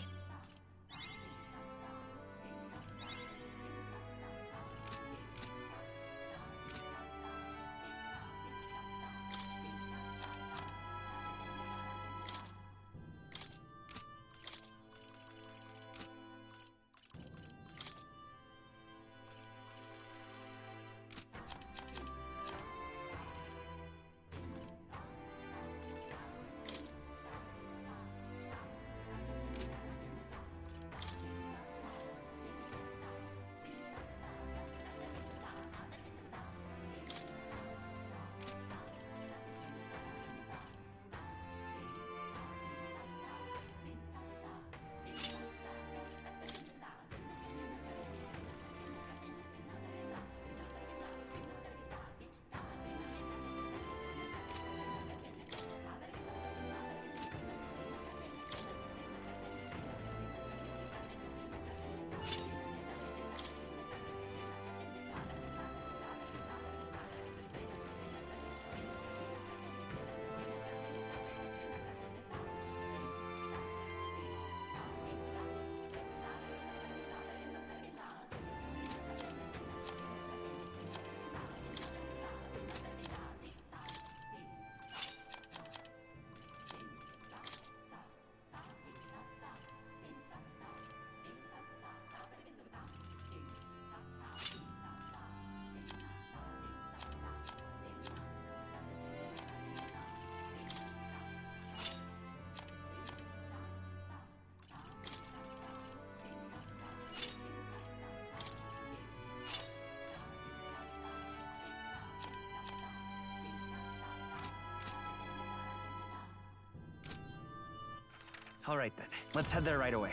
All right then, let's head there right away.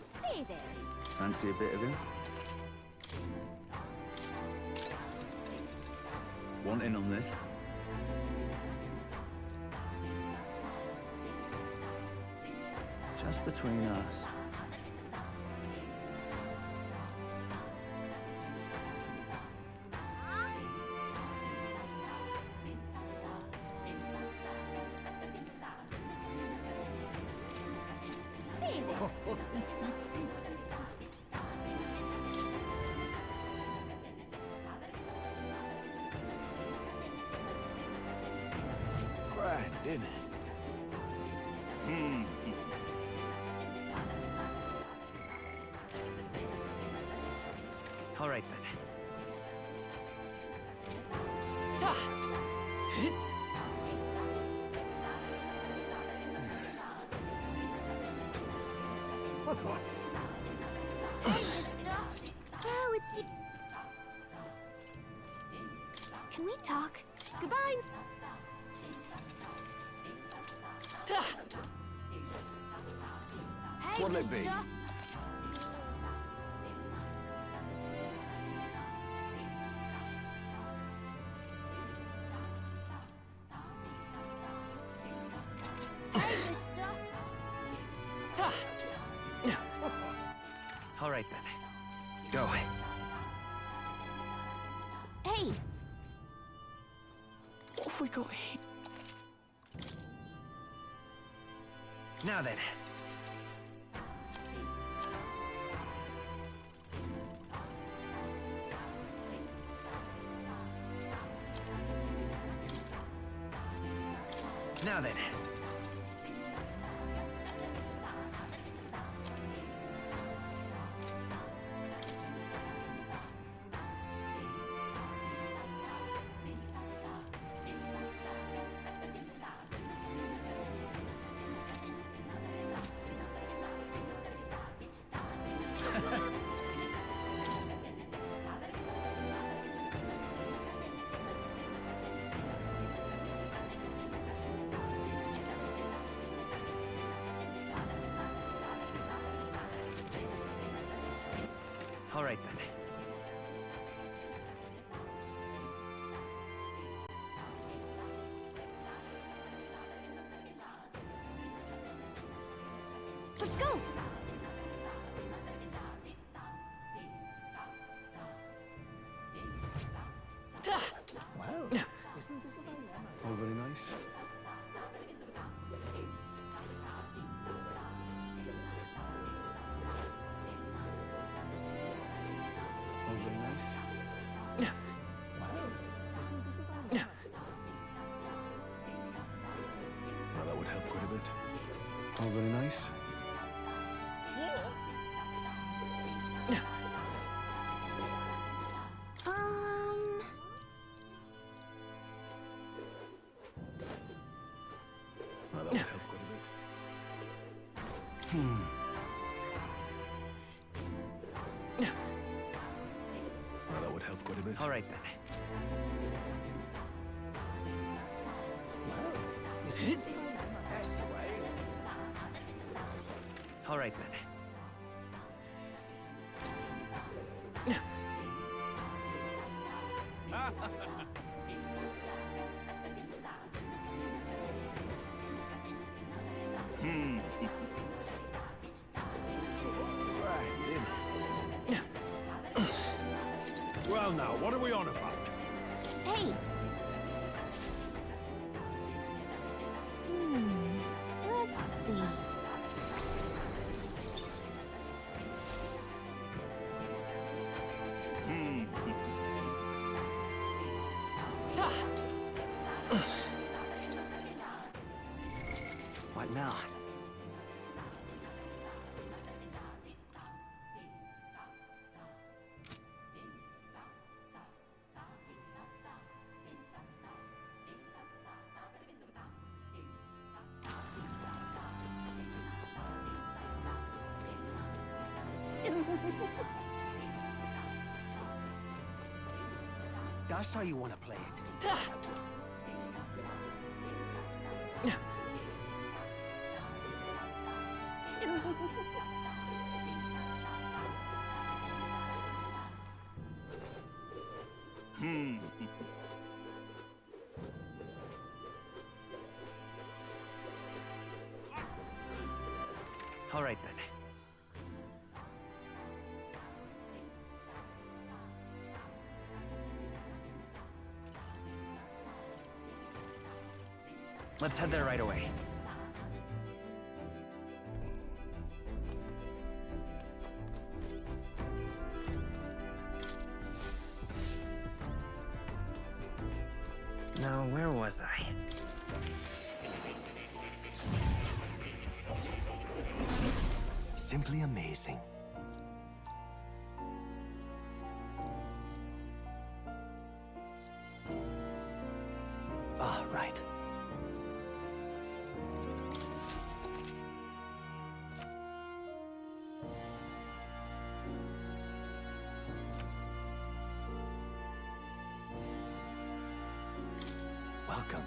Say there. Fancy a bit of him? Want in on this? Just between us. Say there. Grand, isn't it? All right then. Hey, mister. Oh, it's you. Can we talk? Goodbye. Hey, What'll it be? mister. Hey, mister. All right then. Go. Hey, What have we got here? Now then. Now then. All right then. let's go. Well, isn't this All very nice. All very nice. Well, that would help quite a bit. All very nice. Well, that would help quite a bit. Well, that would help quite a bit. All right then. That's the way. All right then. Well, now, what are we on about? Hey. Let's see. What now? That's how you want to play it. All right then. Let's head there right away. Now, where was I? Simply amazing. Ah, right. Welcome.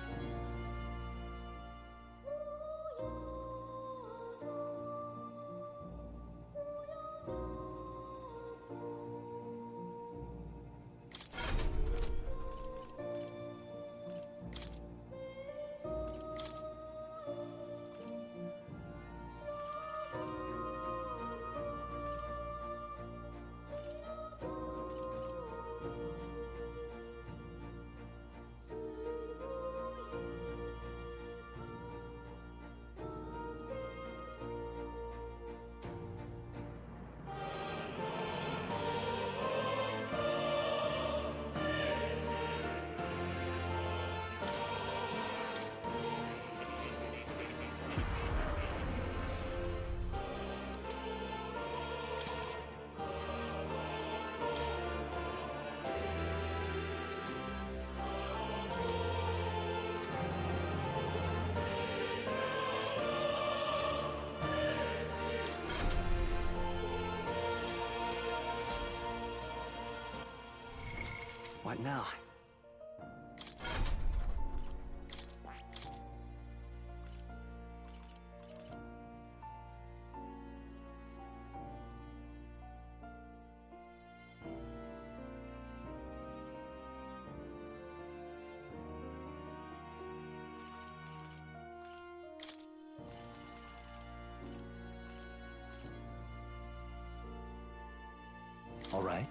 What now? All right.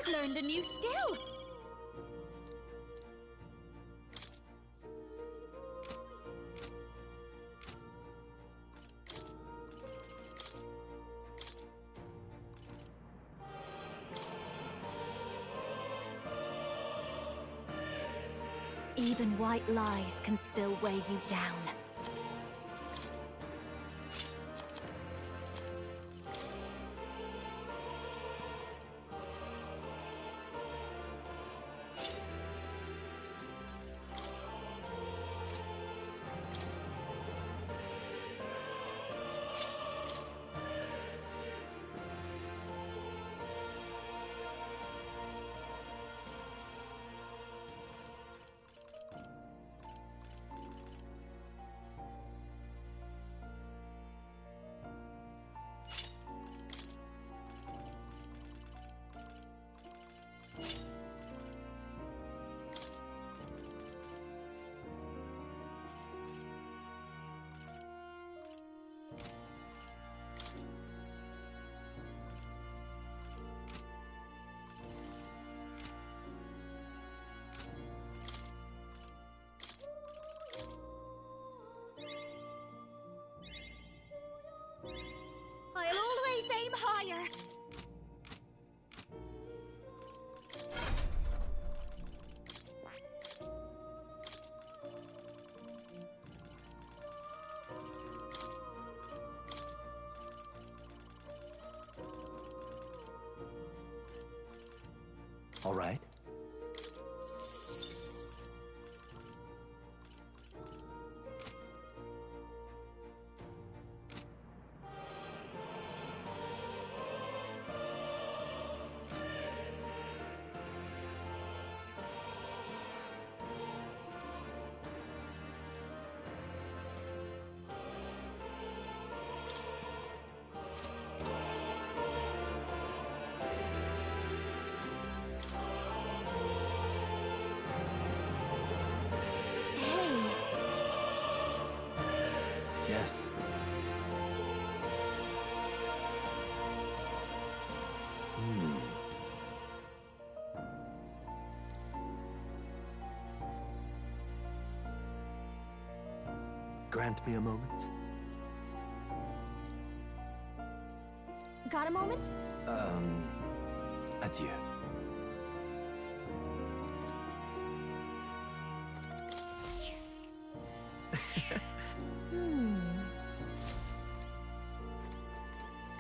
I've learned a new skill! Even white lies can still weigh you down. All right. Yes. Grant me a moment. Got a moment? Adieu.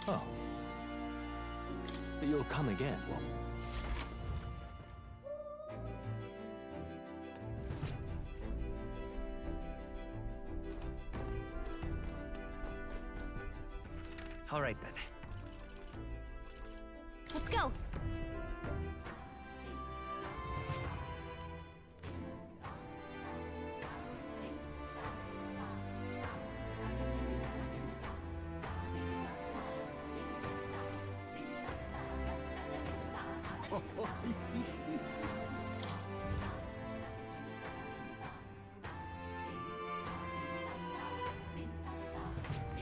Oh. But you'll come again, won't you? All right then. Let's go.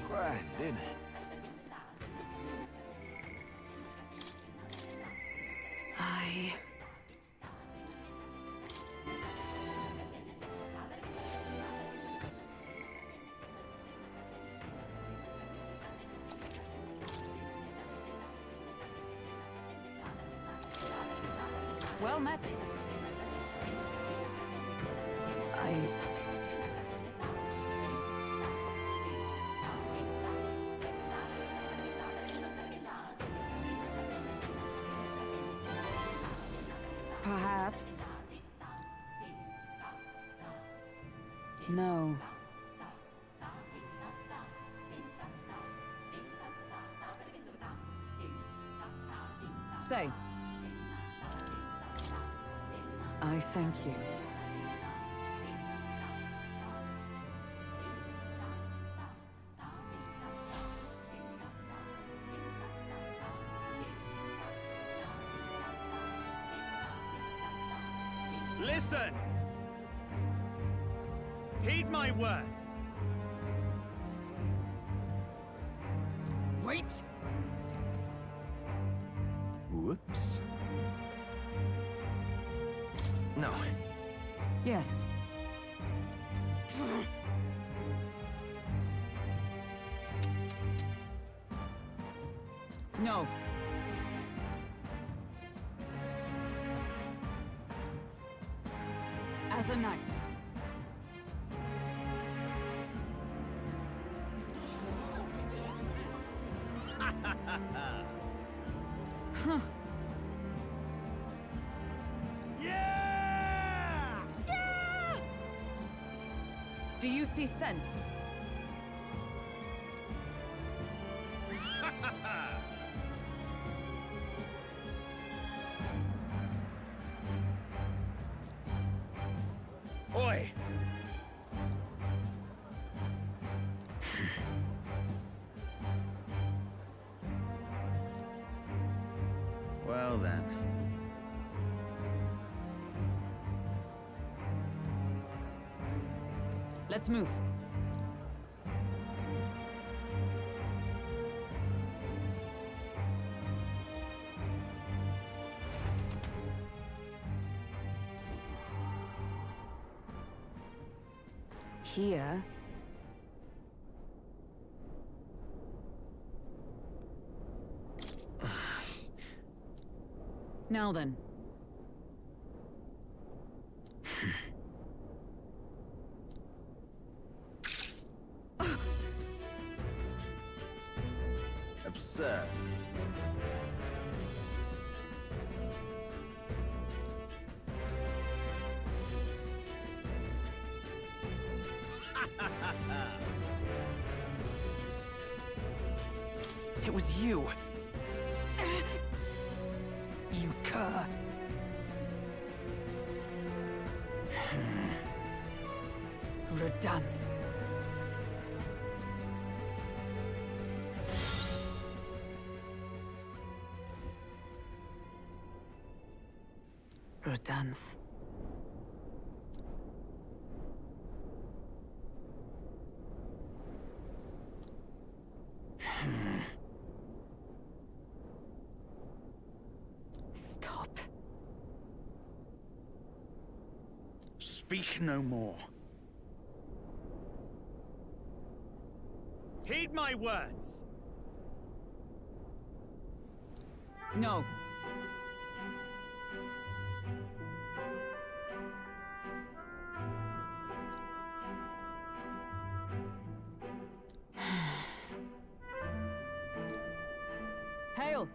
Grand, innit? Well met. Perhaps. No. Say. I thank you. Listen! Heed my words. Wait! Whoops. No. Yes. No. As a knight. Huh. Yeah! Do you see sense? Oi! Well then. Let's move. Here. Now then. Absurd. It was you. You cur. Redanth. Redanth. Stop. Speak no more. Heed my words. No. Hail!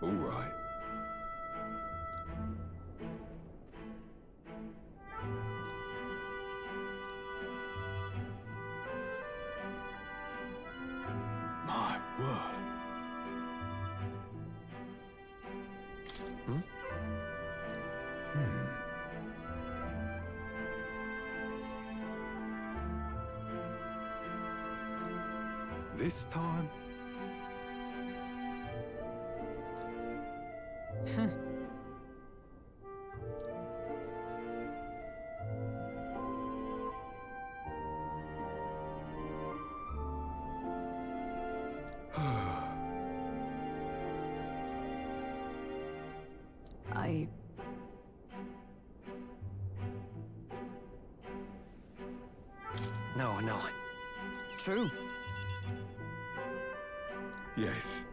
All right. My word. This time? I... No, no. True. Yes.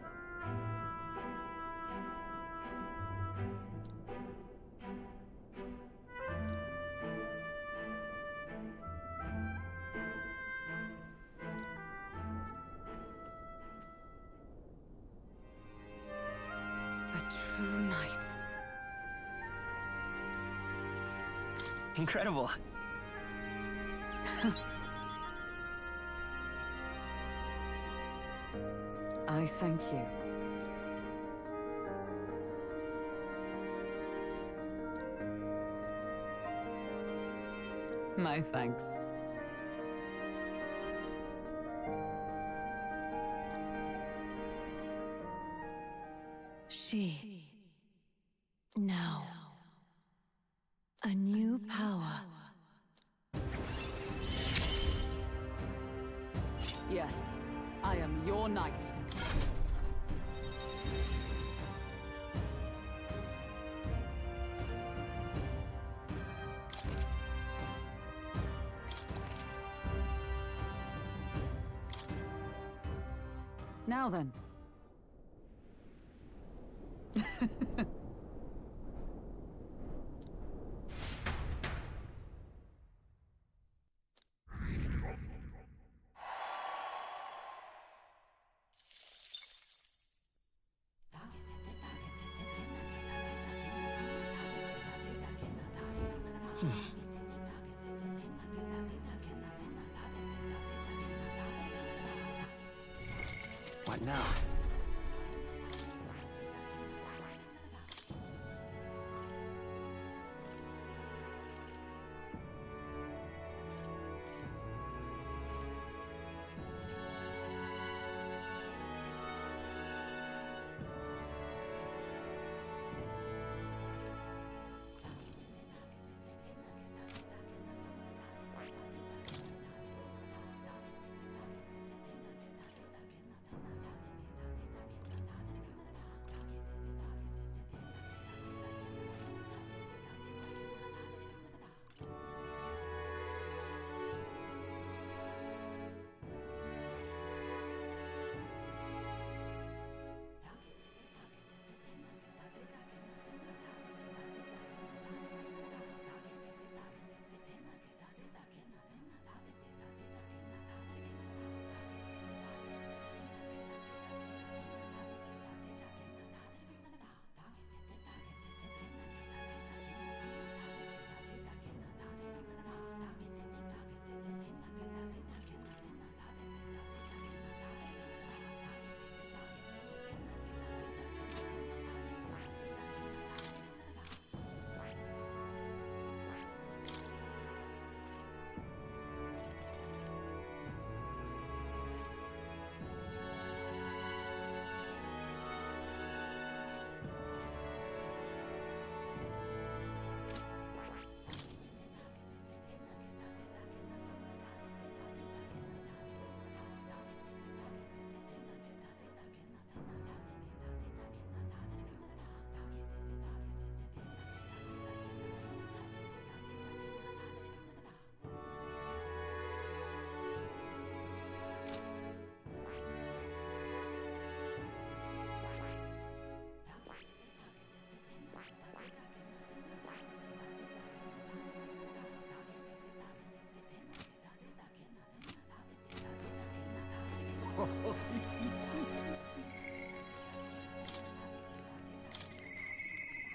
A true knight. Incredible. I thank you. My thanks. She. Now. A new power. Yes, I am your knight. Now then. What now?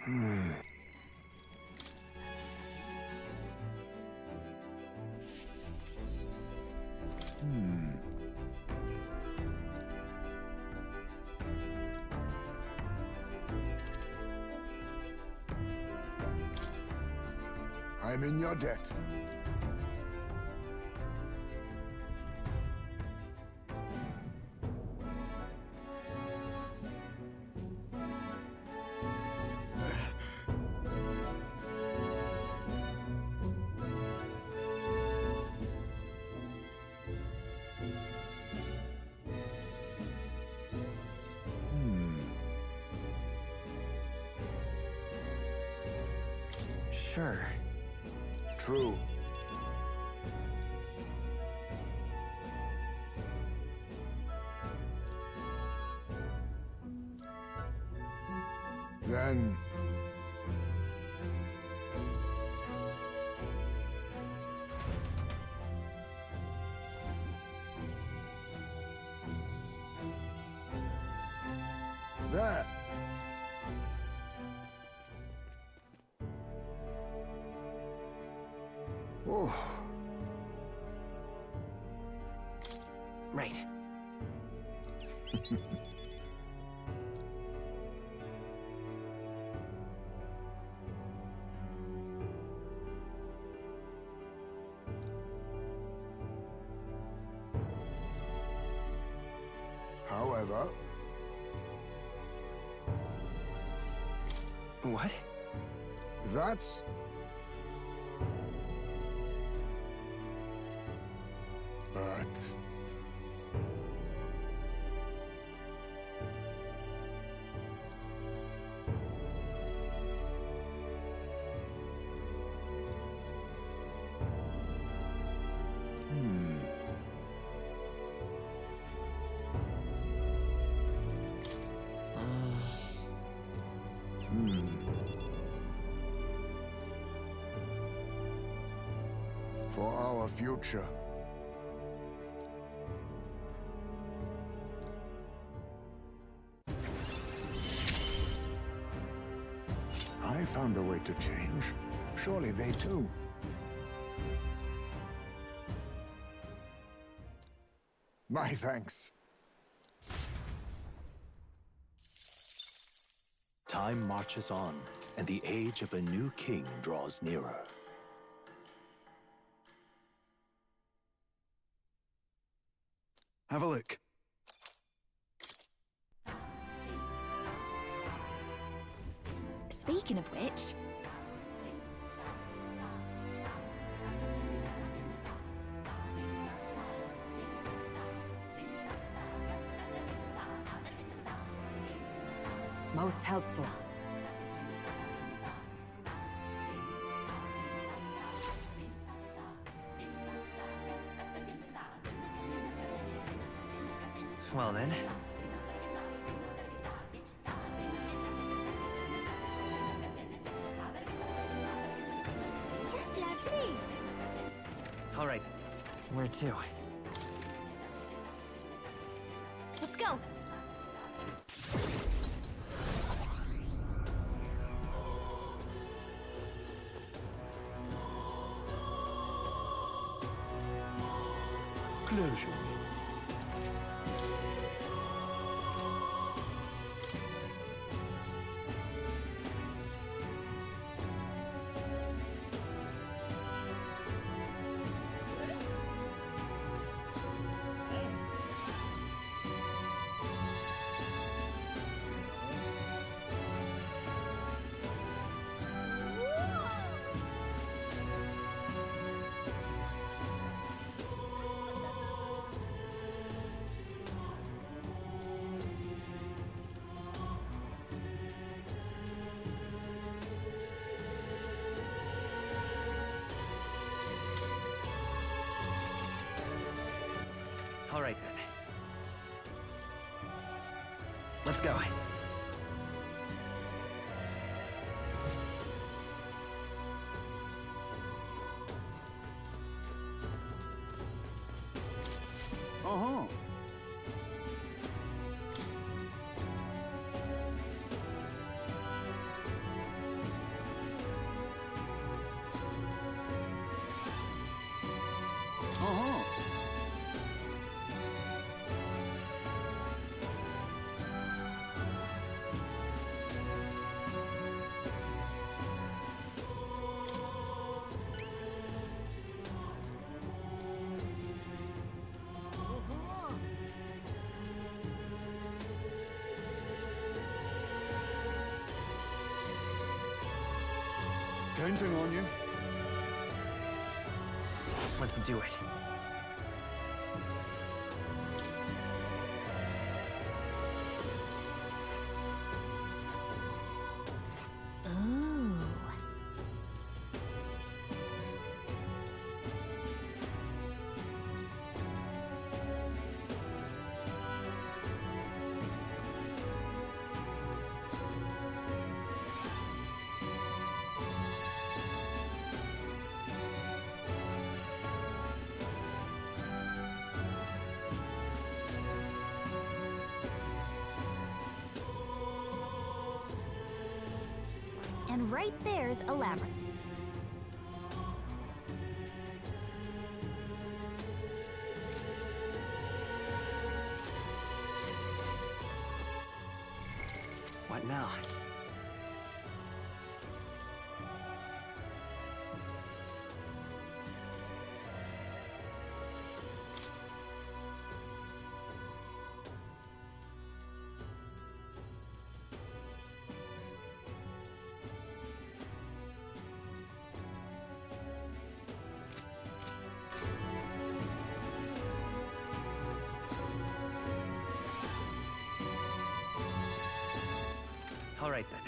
I'm in your debt. Sure. True. Then... There! Oh. Right. However... What? That's... But... For our future. I found a way to change. Surely they too. My thanks. Time marches on, and the age of a new king draws nearer. Have a look. Speaking of which... Most helpful. Well then. Just lovely. All right. Where to? Let's go. Closure. All right then. Let's go. Uh-huh. Counting on you. Let's do it. Ooh. And right there's a labyrinth. What now? All right then.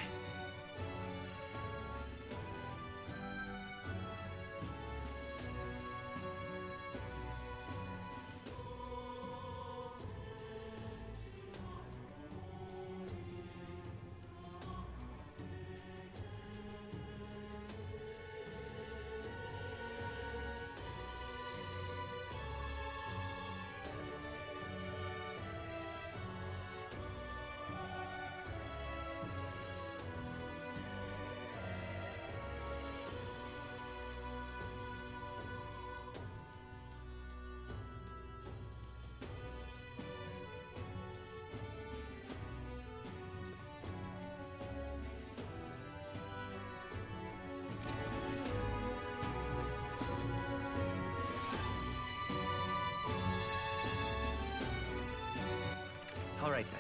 All right then.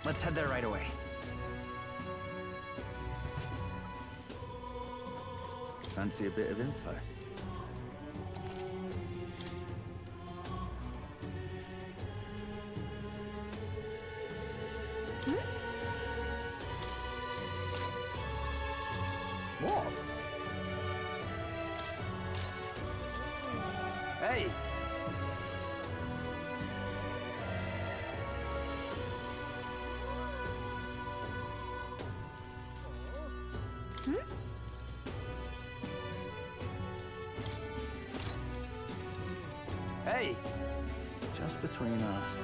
Let's head there right away. Fancy a bit of info? What? Hey! Hey! Just between us.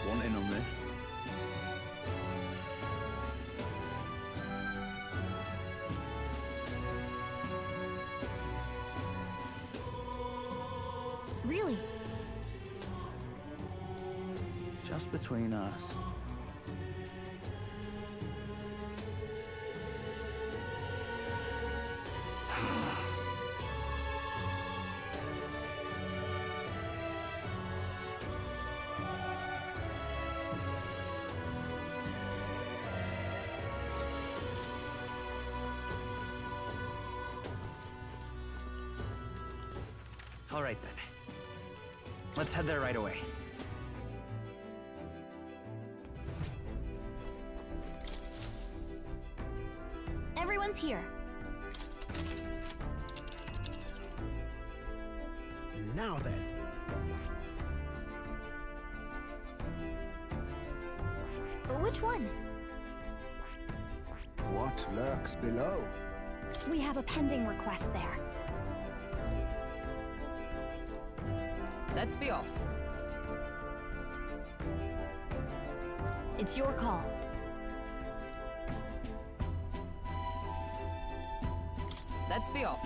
Want in on this? Really? Just between us. All right then. Let's head there right away. Everyone's here. Now then. Which one? What lurks below? We have a pending request there. Let's be off. It's your call. Let's be off.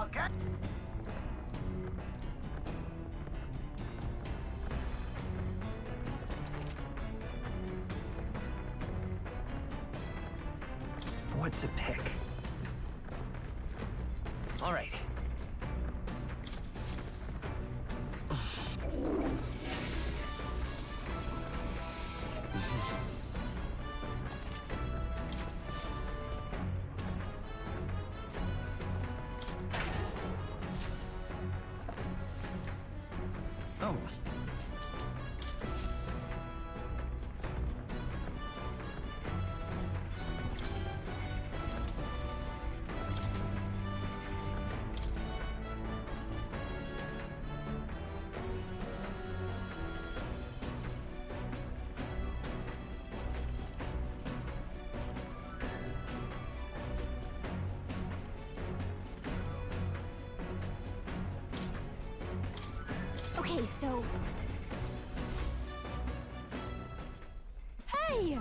Okay. what to pick. All right. Oh. Okay, so... Hey!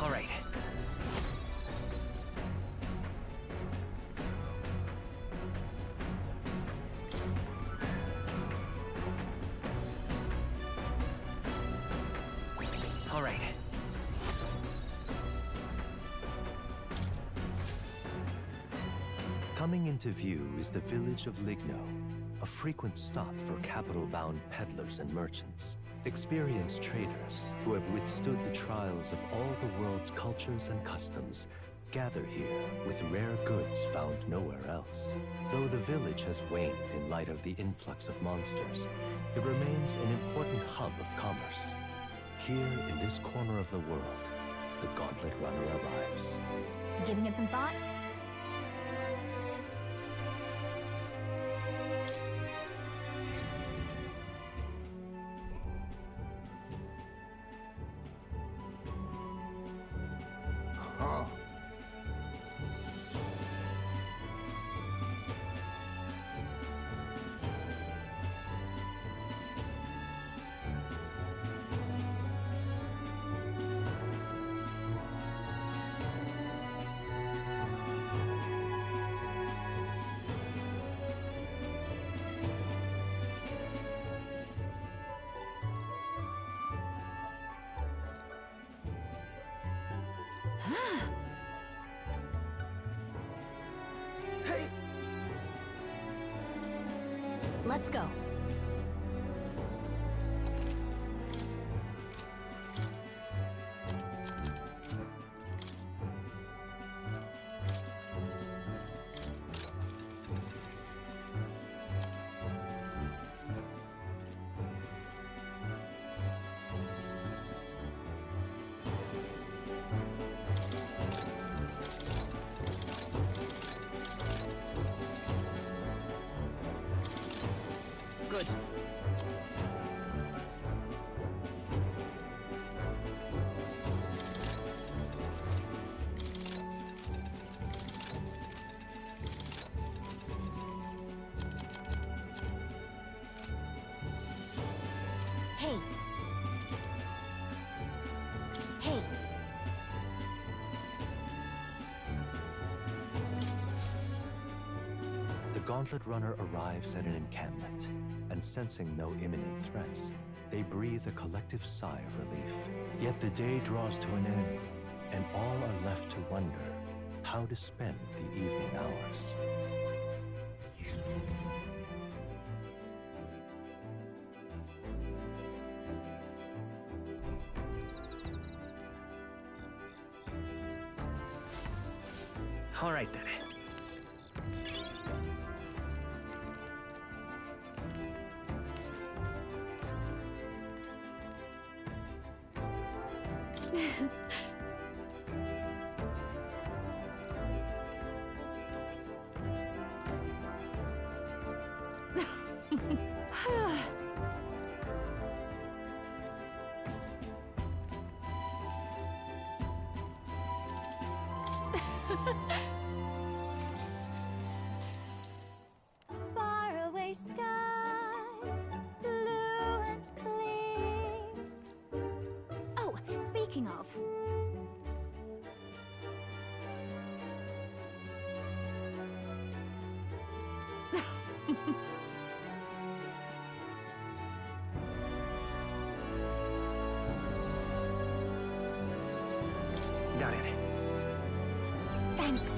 All right. All right. Coming into view is the village of Ligno, a frequent stop for capital-bound peddlers and merchants. Experienced traders who have withstood the trials of all the world's cultures and customs gather here with rare goods found nowhere else. Though the village has waned in light of the influx of monsters, it remains an important hub of commerce. Here in this corner of the world, the Gauntlet Runner arrives. Giving it some thought? Huh. Hey! Let's go. Good. Gauntlet Runner arrives at an encampment, and sensing no imminent threats, they breathe a collective sigh of relief. Yet the day draws to an end, and all are left to wonder how to spend the evening hours. All right then. Faraway sky, blue and clear. Oh, speaking of. Got it. Thanks.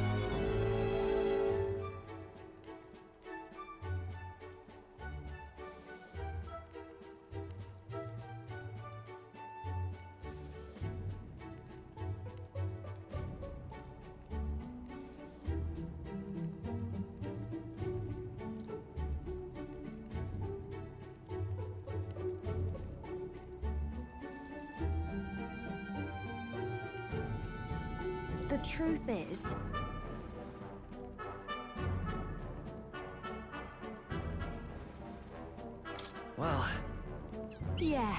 The truth is, Well, yeah.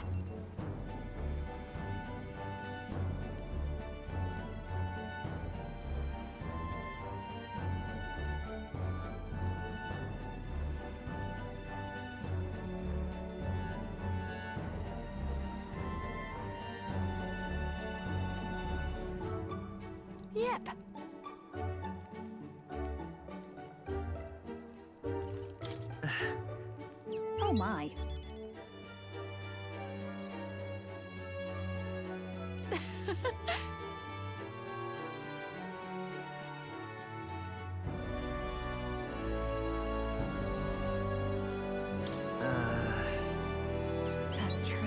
Yep. Oh my. That's true.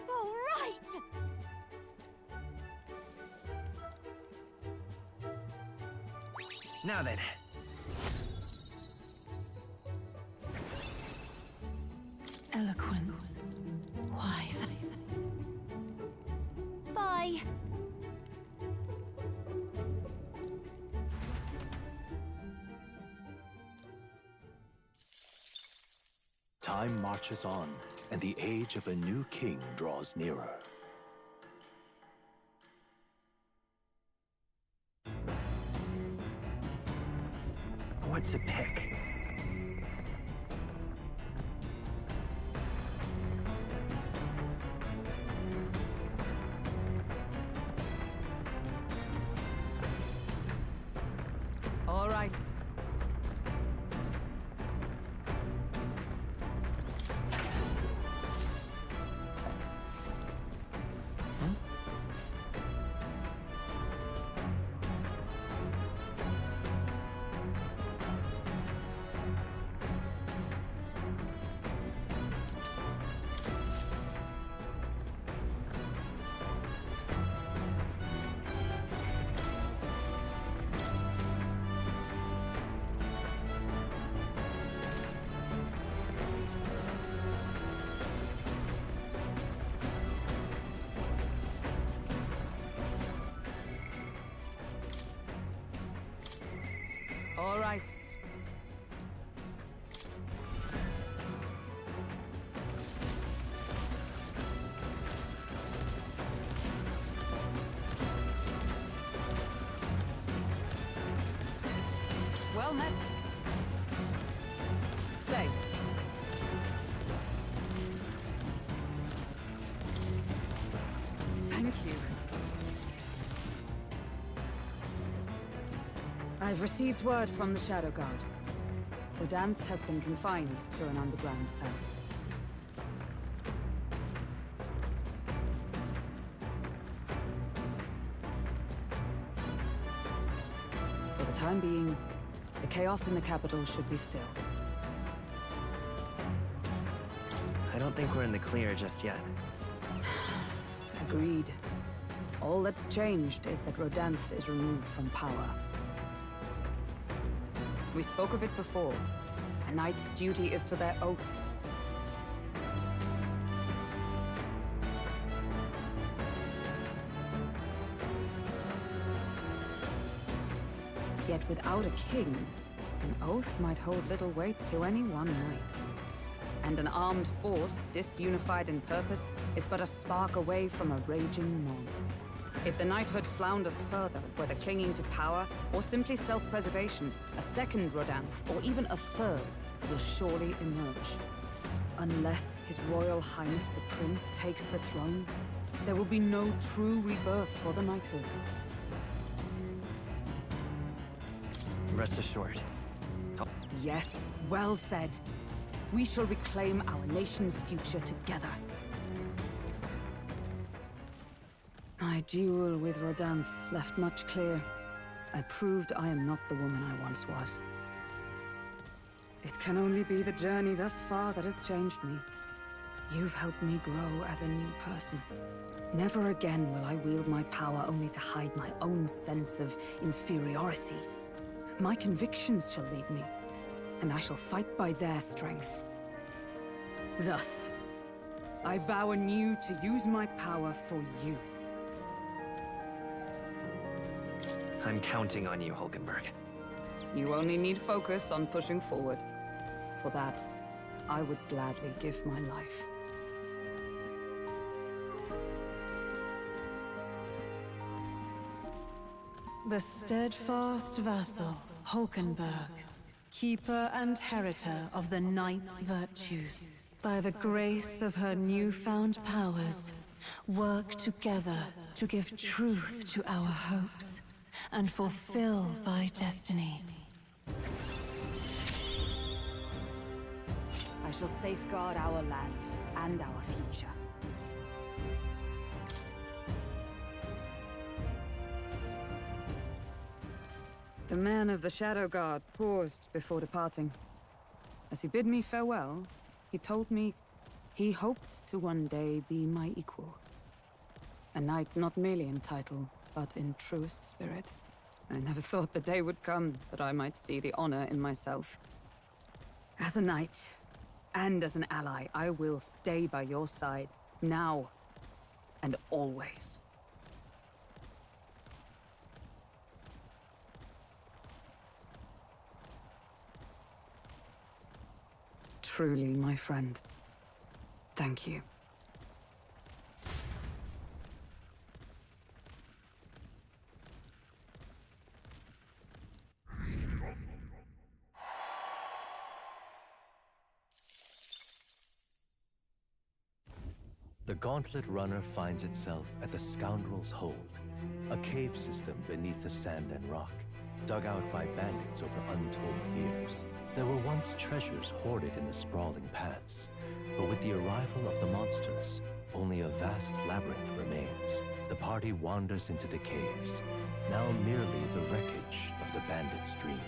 All right. now then. Eloquence. Why? Bye. Time marches on, and the age of a new king draws nearer. What to pick? All right. All right. Well met. Say. Thank you. I've received word from the Shadow Guard. Rodanth has been confined to an underground cell. For the time being, the chaos in the capital should be still. I don't think we're in the clear just yet. Agreed. All that's changed is that Rodanth is removed from power. We spoke of it before. A knight's duty is to their oath. Yet without a king, an oath might hold little weight to any one knight. And an armed force, disunified in purpose, is but a spark away from a raging mob. If the knighthood flounders further, whether clinging to power or simply self-preservation, a second Rodanth, or even a third, will surely emerge. Unless His Royal Highness the Prince takes the throne, there will be no true rebirth for the knighthood. Rest assured. Yes, well said. We shall reclaim our nation's future together. My duel with Rodanth left much clear. I proved I am not the woman I once was. It can only be the journey thus far that has changed me. You've helped me grow as a new person. Never again will I wield my power only to hide my own sense of inferiority. My convictions shall lead me, and I shall fight by their strength. Thus, I vow anew to use my power for you. I'm counting on you, Hulkenberg. You only need focus on pushing forward. For that, I would gladly give my life. The steadfast vassal, Hulkenberg, keeper and heritor of the knight's virtues, by the grace of her newfound powers, work together to give truth to our hopes and fulfill thy destiny. I shall safeguard our land and our future. The man of the Shadow Guard paused before departing. As he bid me farewell, he told me he hoped to one day be my equal. A knight not merely in title, but in truest spirit. I never thought the day would come that I might see the honor in myself. As a knight, and as an ally, I will stay by your side, now and always. Truly, my friend. Thank you. The Gauntlet Runner finds itself at the Scoundrel's Hold, a cave system beneath the sand and rock, dug out by bandits over untold years. There were once treasures hoarded in the sprawling paths, but with the arrival of the monsters, only a vast labyrinth remains. The party wanders into the caves, now merely the wreckage of the bandits' dreams.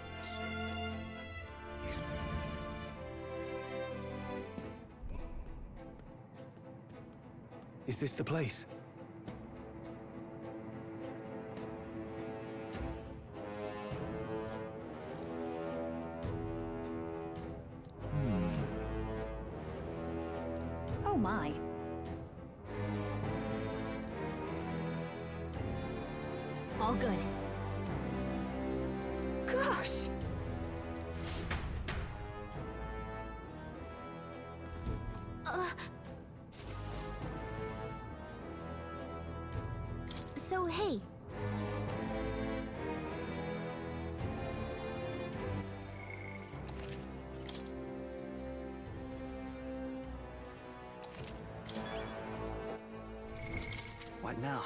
Is this the place? Oh my. All good. Gosh! So, hey. What now?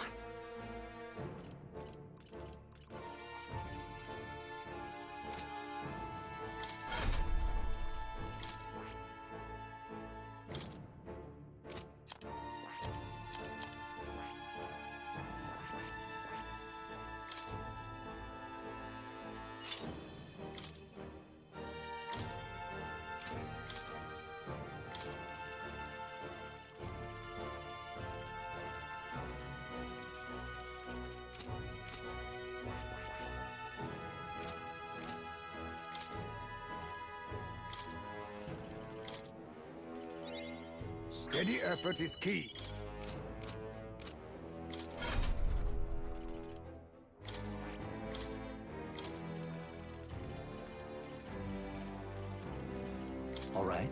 Steady effort is key. All right.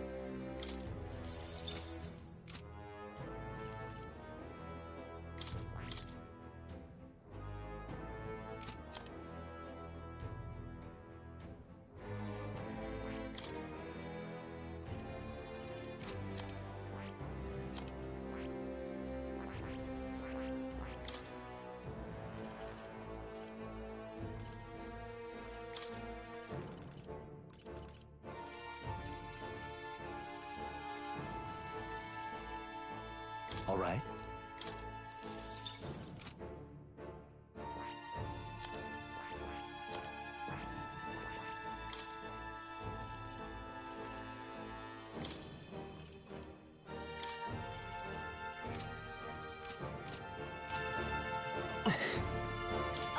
All right.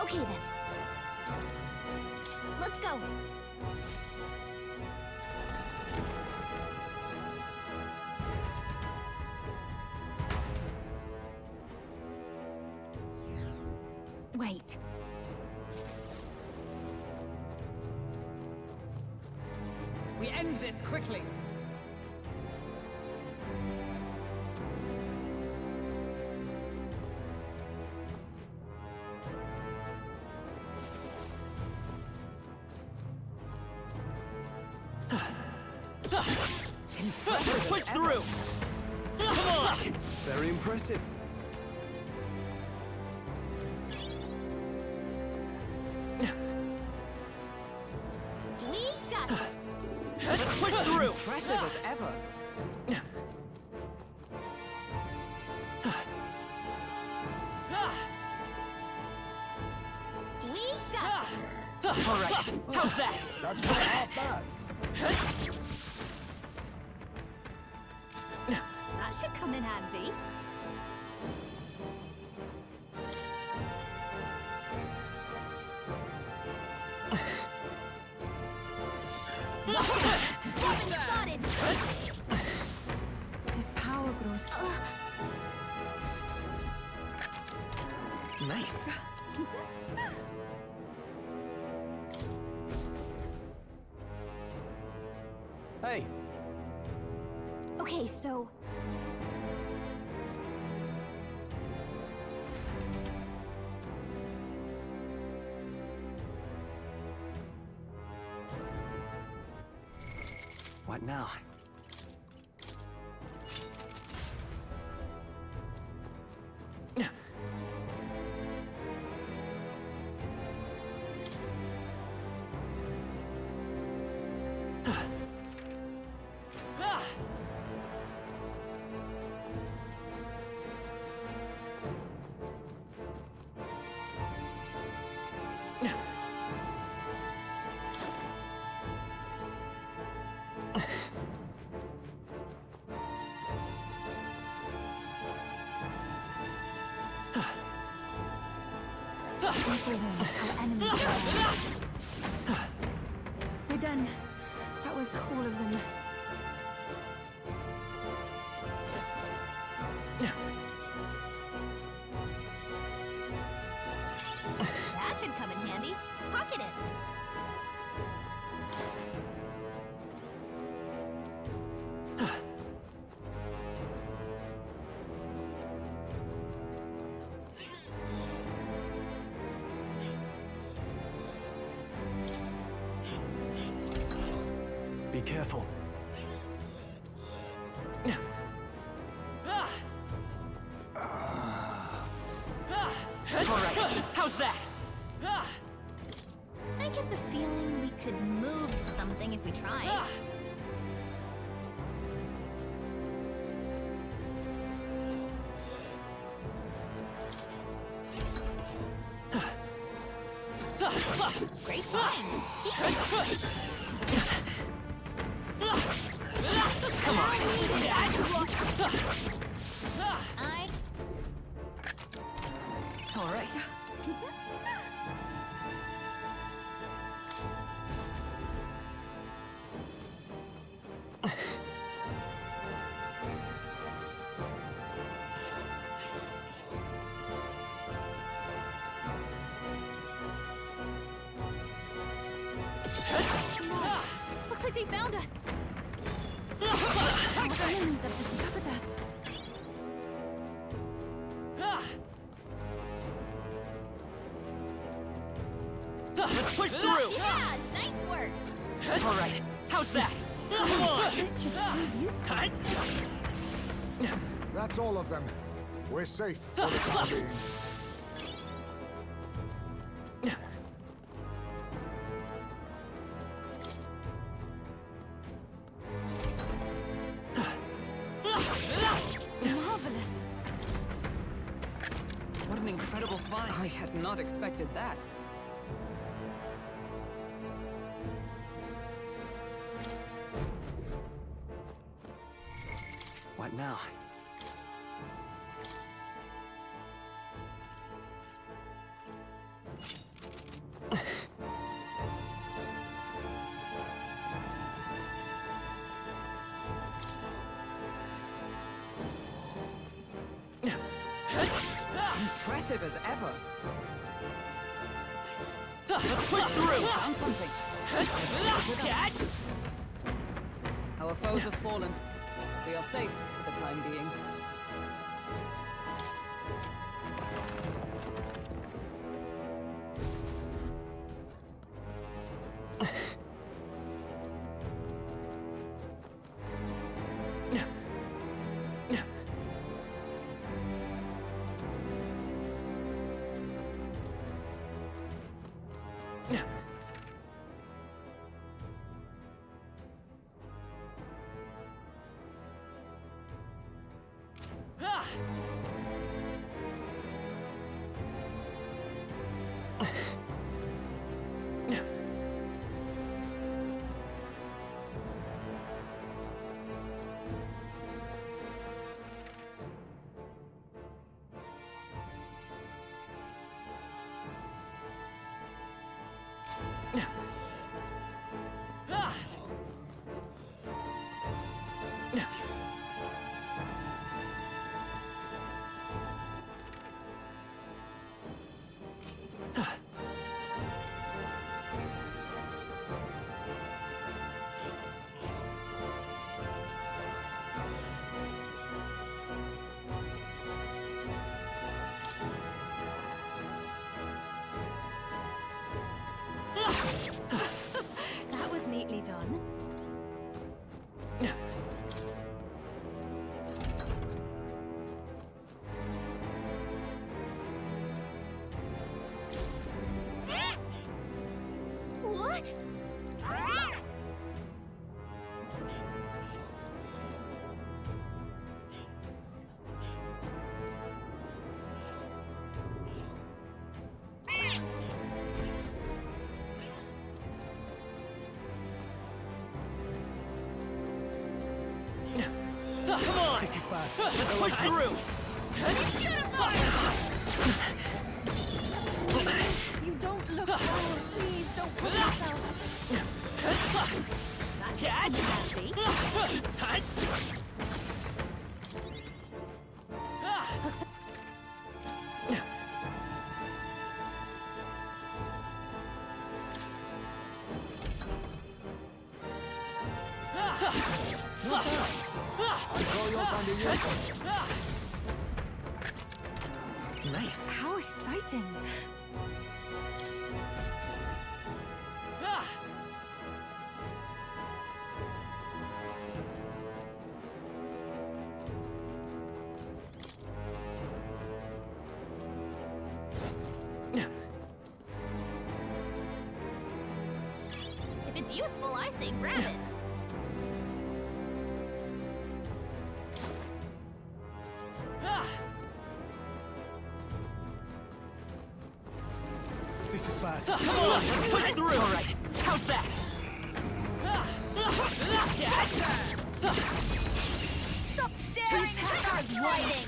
Okay then. Let's go. Wait. We end this quickly. Push through! Come on! Very impressive. We got this. Let's push through! Impressive as ever. We got this. All right, how's that? That's not half bad. That should come in handy. Weapon spotted. His power grows. Nice. Hey, Okay, so What now? Our enemies are We're done. That was all of them. that should come in handy. Pocket it. be careful. All right, how's that? I get the feeling we could move something if we tried. Great find. Keep it. Come on. I. All right. Looks like they found us. Our enemies have discovered us. Let's push through! Yeah, nice work. All right, how's that? Come on! This should prove useful. That's all of them. We're safe for the time being. Marvelous. What an incredible find. I had not expected that. What now? Impressive as ever. Let's push through! Found something. Our foes have fallen. We are safe for the time being. That was neatly done. What? Come on! This is bad. Let's push through! You don't look well. Please don't put yourself. Catch! Nice. How exciting. If it's useful, I say grab it. This is bad. Come on! Let's push through! All right, how's that? Stop staring! Start writing!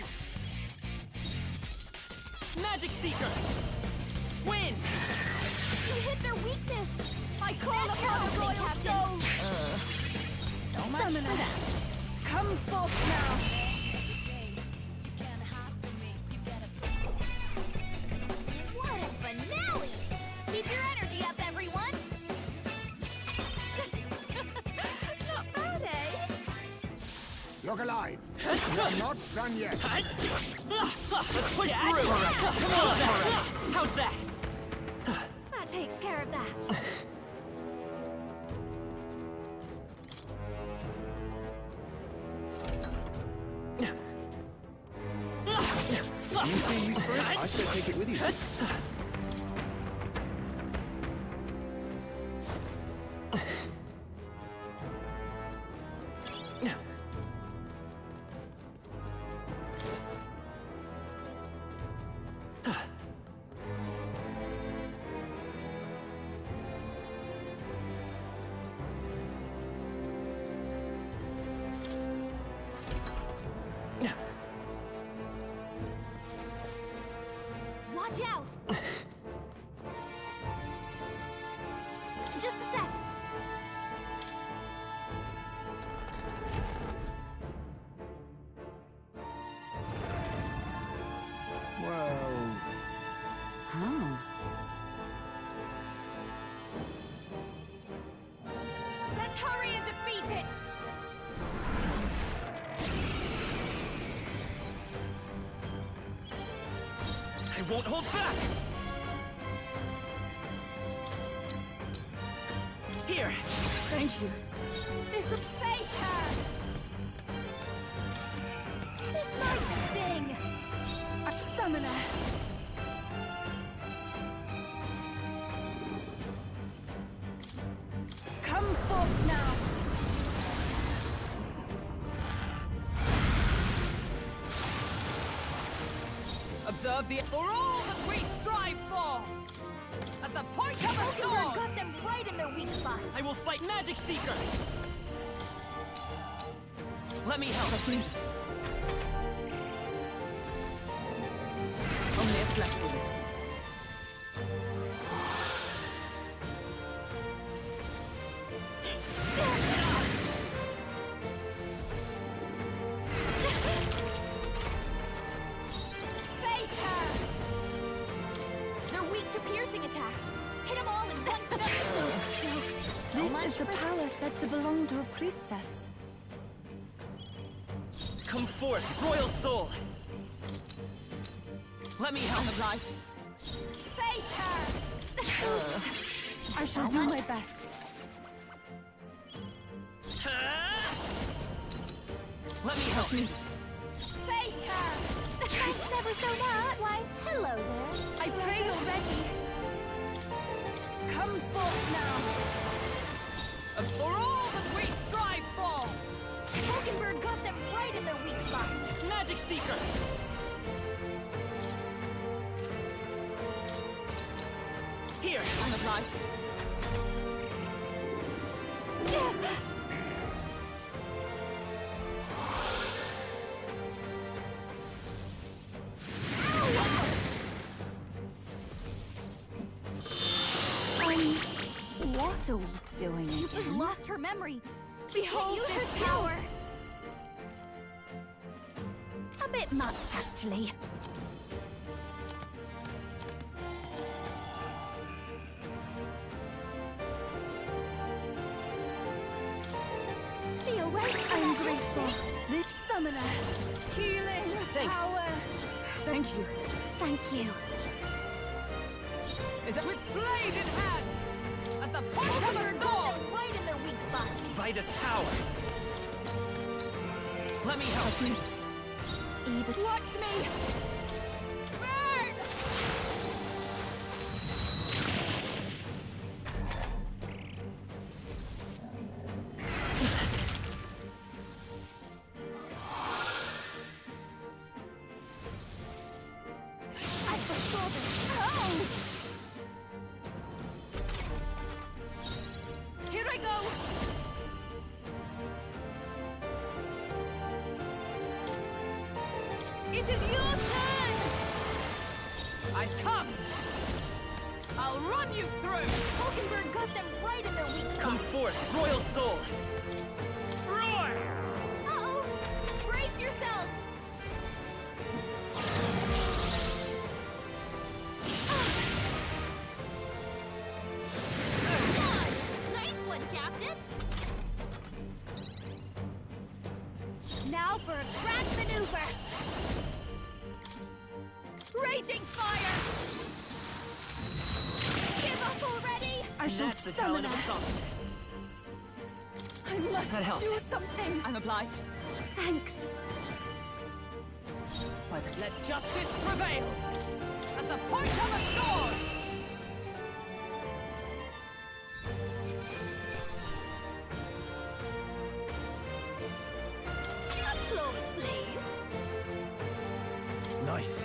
Magic Seeker! Win! You hit their weakness! I call upon the royal soul! So much Summoner, for that. come forth now! What a finale! Keep your energy up, everyone! Look alive. You're not done yet. Let's push through. Come on, how's that? That takes care of that. If you see use for it, I say take it with you. Watch out! Just a sec. Well... Let's hurry and defeat it! I won't hold back! Here! Thank you. This'll fake her! This might sting! A summoner! Come forth now! Observe the for all that we strive for! As the point of a Pokemon sword! got them right in their weak spot. I will fight Magic Seeker! Let me help. Please. Only a flesh wound. They're weak to piercing attacks. Hit them all in one fell This is the power said to belong to a priestess. Come forth, Royal Soul! Let me help. Right. Fake her! I shall do my best. Let me help. Fake her! Thanks ever so much. Why, hello there. I pray you're ready. Come forth now. And for all that we strive for! Pokenberg got them right in their weak spot. Magic Seeker! Here! On the right. What are we doing You've again? lost her memory. Behold Use this her power! A bit much, actually. The awake, I'm grateful. This summoner. Healing power. Thank you. Thank you. Is it with blade in hand? As the point of a Pokenberg got sword! them right in their weak spot. By this power! Let me help. Even. Watch me! Burn! I foresaw this. Oh! Here I go! It is your turn! Ice come! I'll run you through! Pokenberg got them right in their weak spot. Come forth, Royal Soul! Roar! Uh-oh! Brace yourselves! Nice one, Captain! Now Raging fire! Give up already! I shall That's the summon talent of a her. sorceress. I must That helps. do something. I'm obliged. Thanks. Let justice prevail! As the point of a sword! Applause, please. Nice.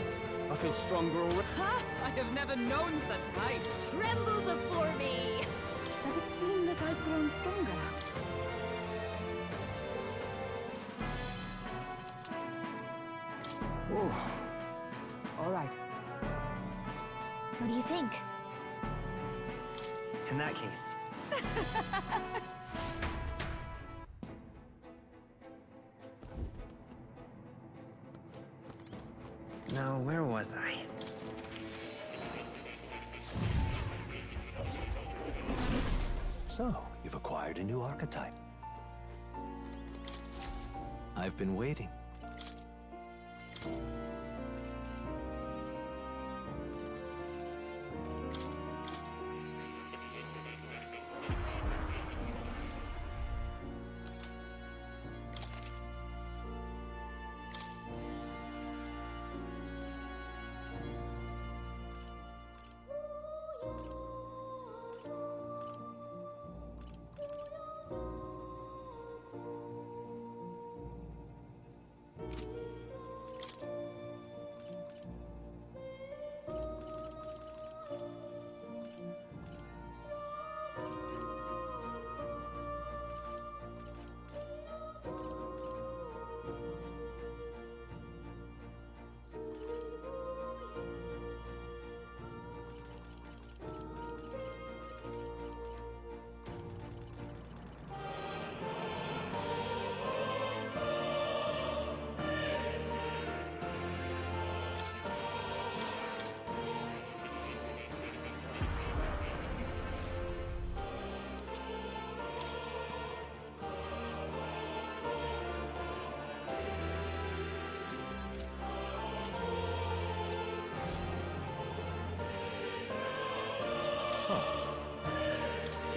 I feel stronger already. Ha! I have never known such height. Tremble before me! Does it seem that I've grown stronger? All right. What do you think? In that case, now where was I? So, you've acquired a new archetype. I've been waiting.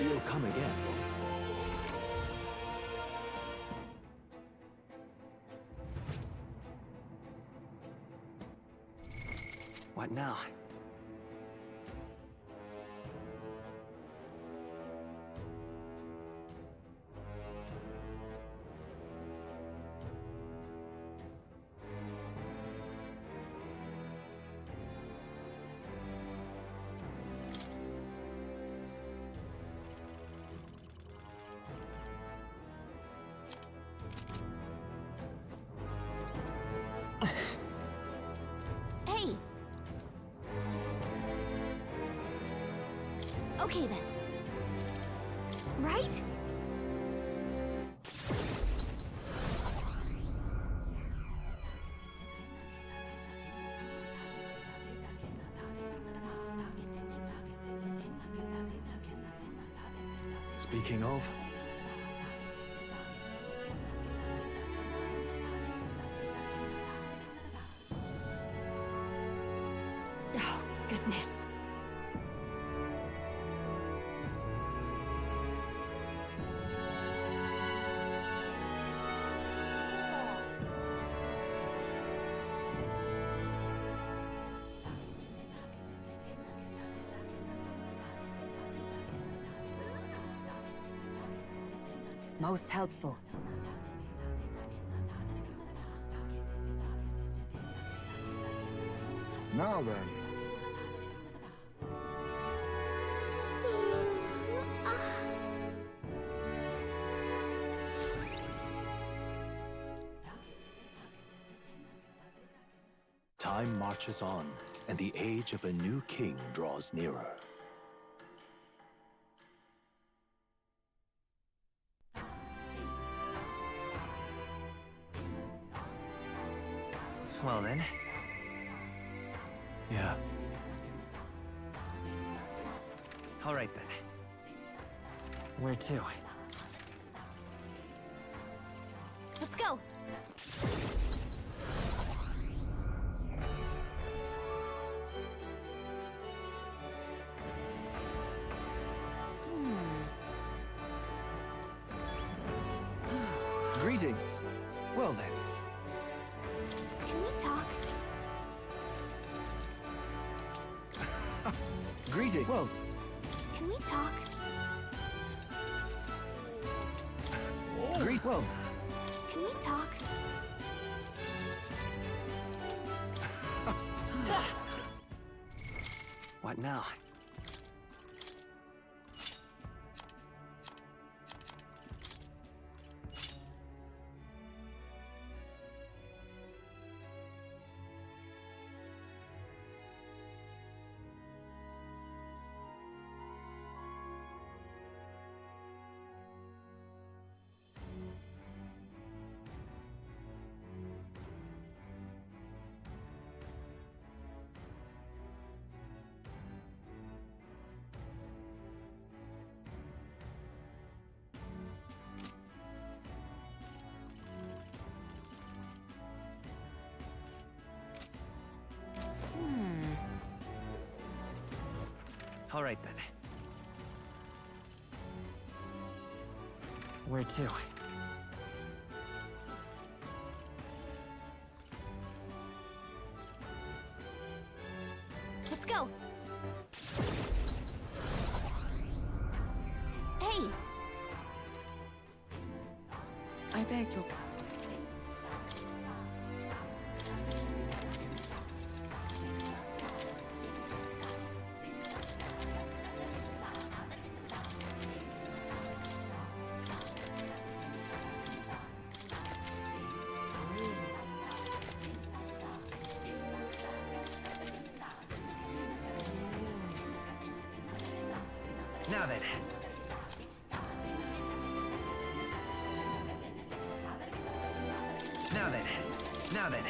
You'll come again. What now? Hey! Okay then. Right? Speaking of, Oh, goodness. Most helpful. Now then. time marches on, and the age of a new king draws nearer. Well then. Yeah. All right then. Where to? Let's go. Greetings. Well then. Can we talk? Greeting. Well, Can we talk? well. Can we talk? What now? All right then. Where to? Let's go. Hey, I beg your... Now then. Now then. Now then.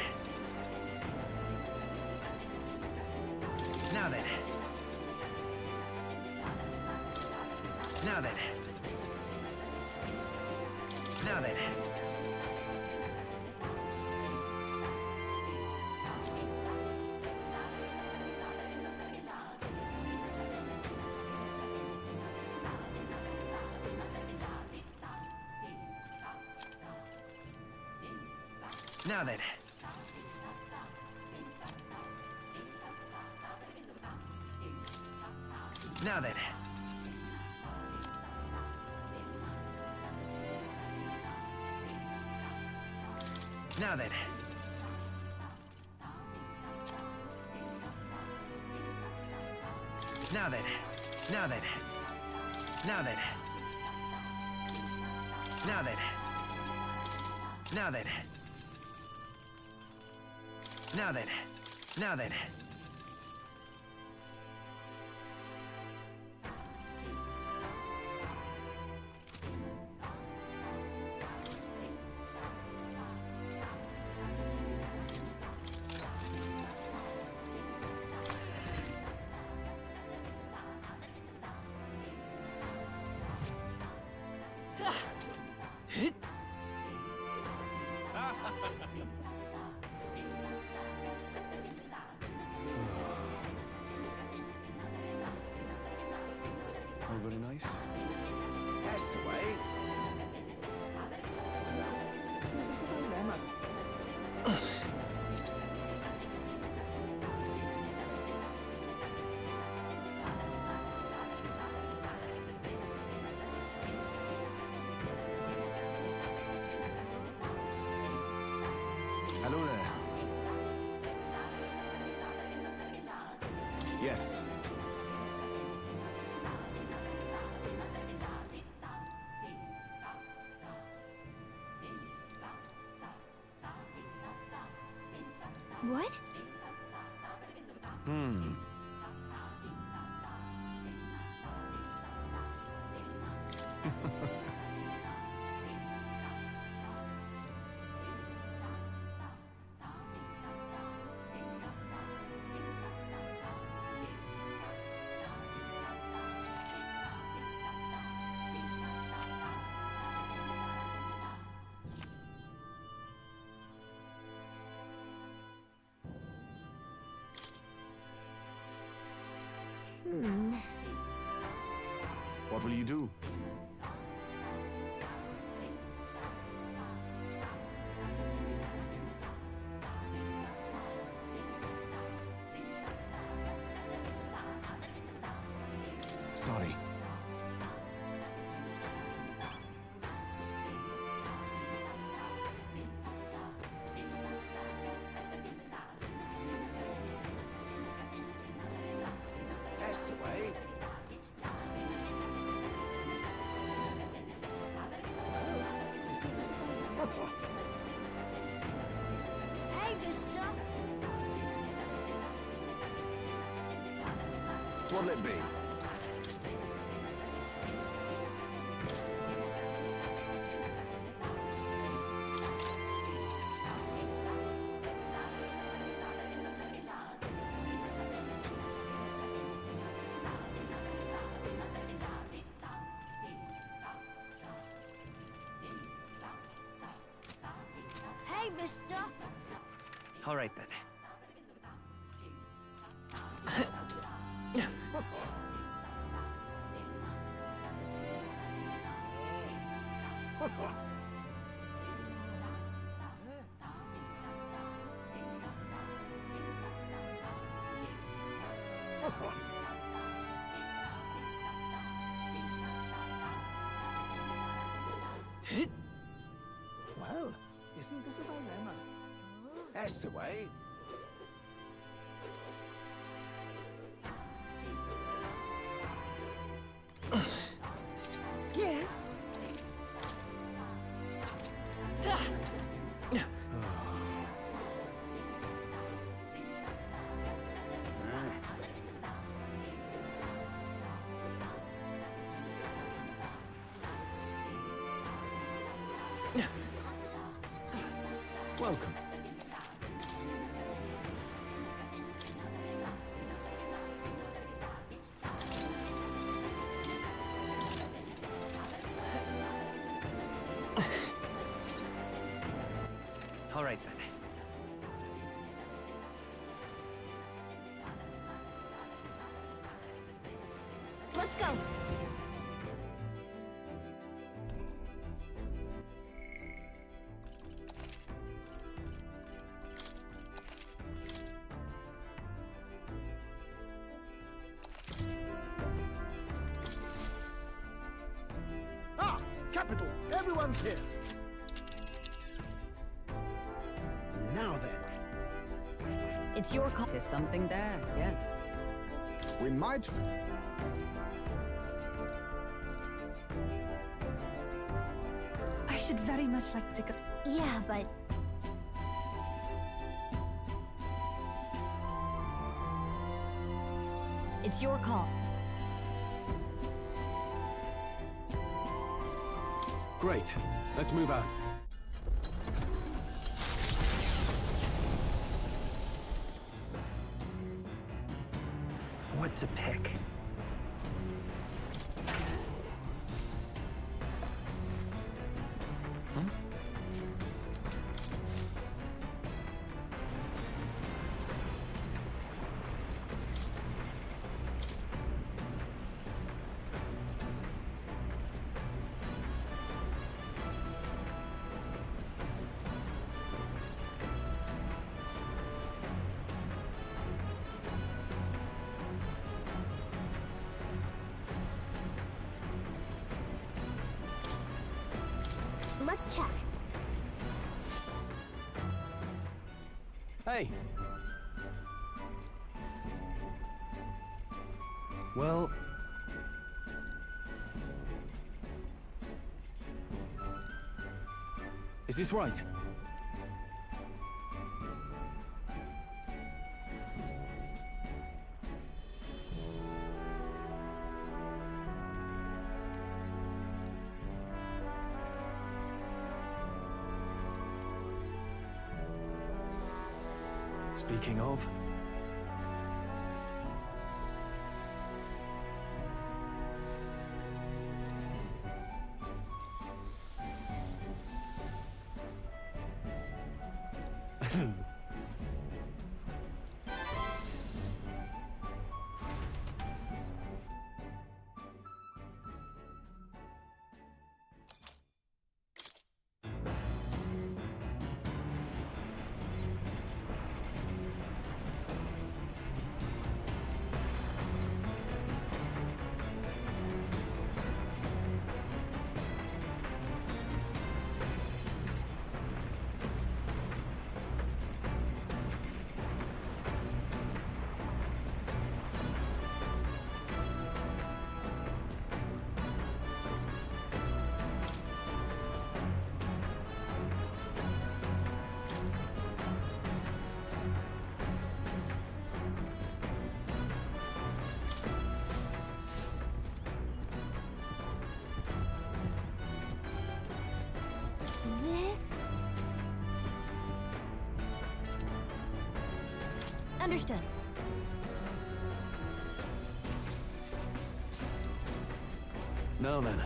Now then. Now then. Now then. Now then. Now then. Now then. Now then. Now then. Now then. Now then. Now then. Now then. Now then. Hit. Oh, very nice. That's the way. Hello there. Yes. what? What will you do? what'll it be? Hey, mister! All right then. Well, isn't this a dilemma? That's the way. Yes. Welcome. All right then. Let's go! Ah! Capital! Everyone's here! Now then. It's your call. There's something there, yes. We might... I should very much like to go. Yeah, but It's your call. Great. Let's move out. What to pick? let's check. Hey. Well... Is this right? Speaking of... Understood. Now then.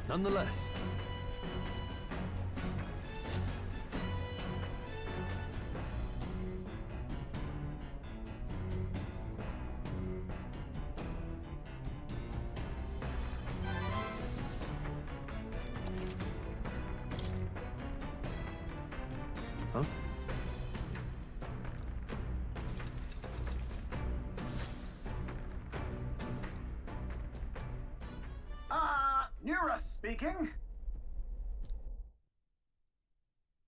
Nonetheless. Huh? Nura speaking.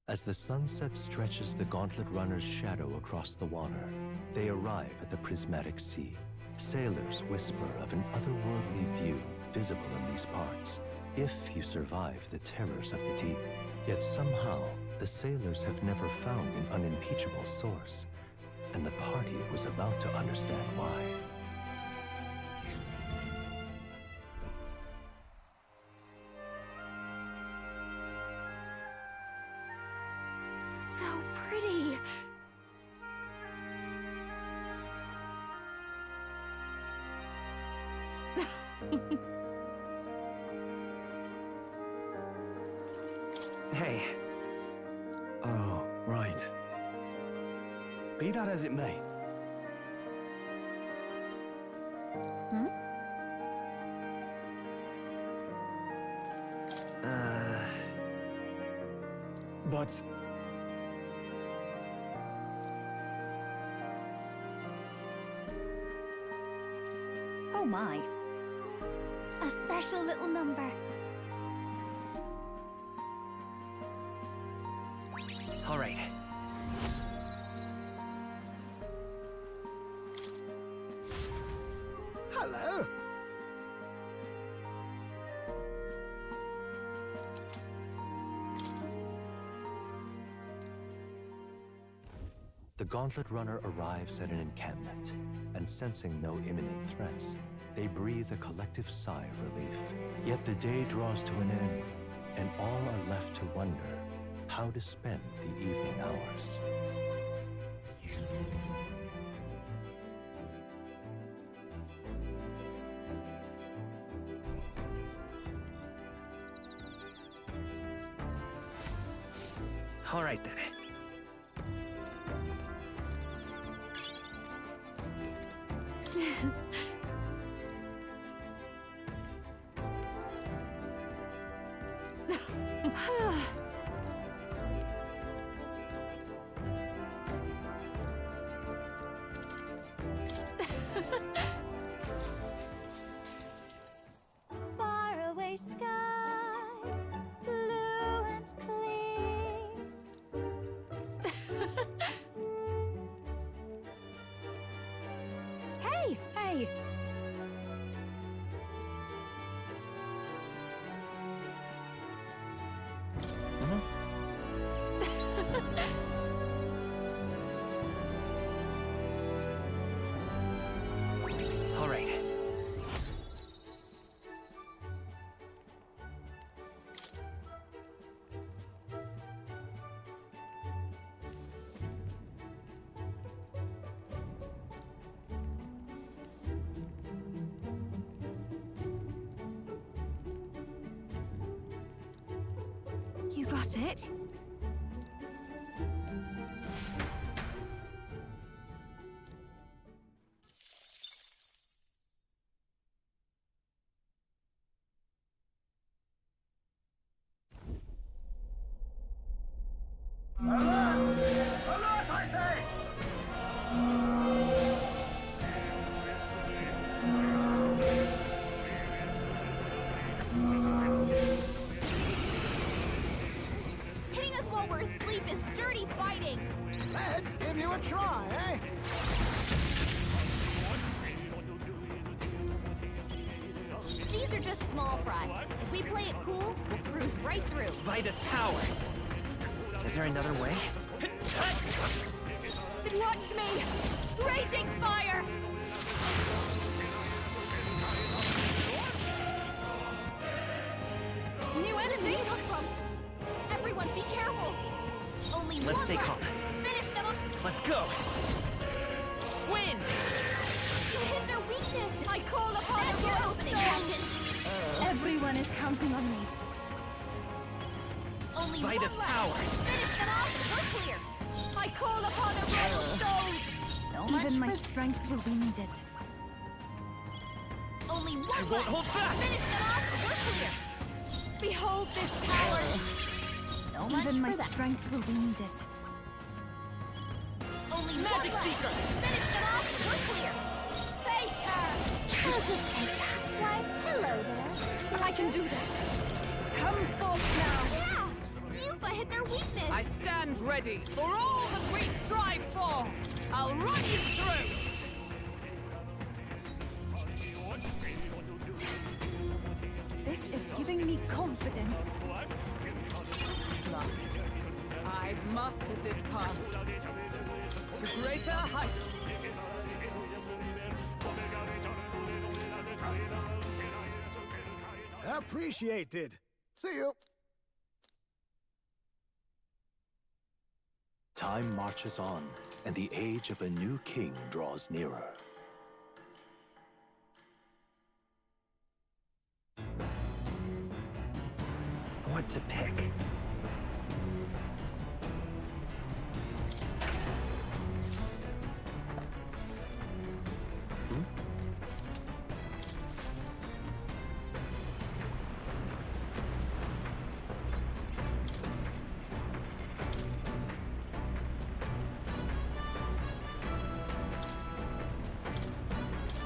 As the sunset stretches the Gauntlet Runner's shadow across the water, they arrive at the prismatic sea. Sailors whisper of an otherworldly view visible in these parts, if you survive the terrors of the deep. Yet somehow, the sailors have never found an unimpeachable source, and the party was about to understand why. So pretty. Hey. Oh, right. Be that as it may. Hmm? But... Oh my. A special little number. All right. Hello. The Gauntlet Runner arrives at an encampment, and sensing no imminent threats, they breathe a collective sigh of relief. Yet the day draws to an end, and all are left to wonder how to spend the evening hours. All right then. Faraway sky, blue and clear. Hey, hey. All right. You got it? Alert, I say! Hitting us while we're asleep is dirty fighting! Let's give you a try, eh? These are just small fry. If we play it cool, we'll cruise right through. Vitus power. Is there another way? Watch me! Raging fire! New enemy! Everyone, be careful! Only Let's one stay left. calm. Finish them up! Let's go! Win! You hit their weakness! I call upon That's the your royal opening, stone. Captain! Everyone is counting on me. Only Vita's one left! power! Finish them off! We're clear! I call upon a royal stone! Even my strength will be needed. Only one I left! won't hold back! Finish them off! We're clear! Behold this power! Even my strength will be needed. Only Magic one left! Seeker! Finish them off! We're clear! Faker! I'll just take that. Why, hello there. I can do this! Come forth now! Yeah! Yupa hit their weakness! I stand ready for all that we strive for! I'll run you through! This is giving me confidence. At last, I've mastered this path to greater heights. Appreciated. See you. Time marches on, and the age of a new king draws nearer. What to pick?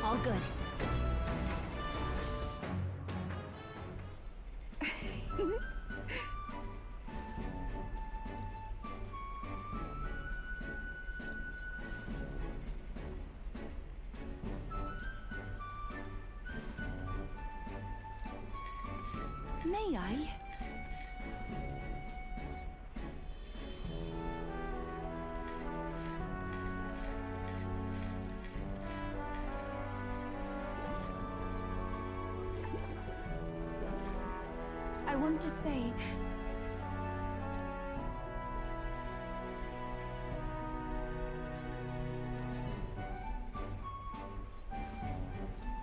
All good. May I? I want to say...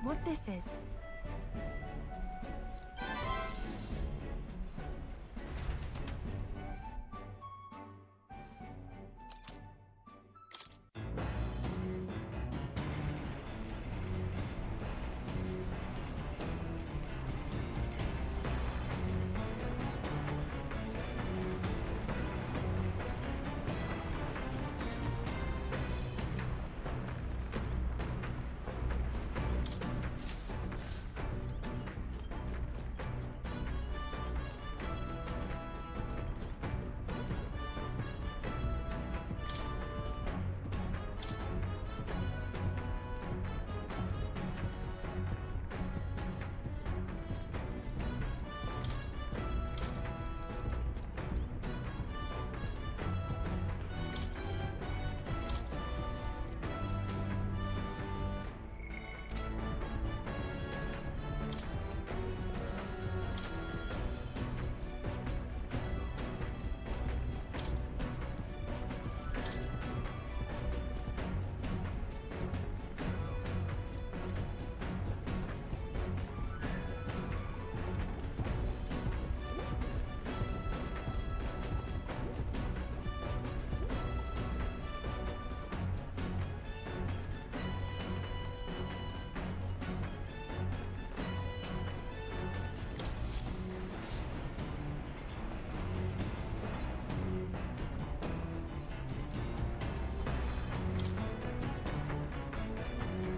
what this is.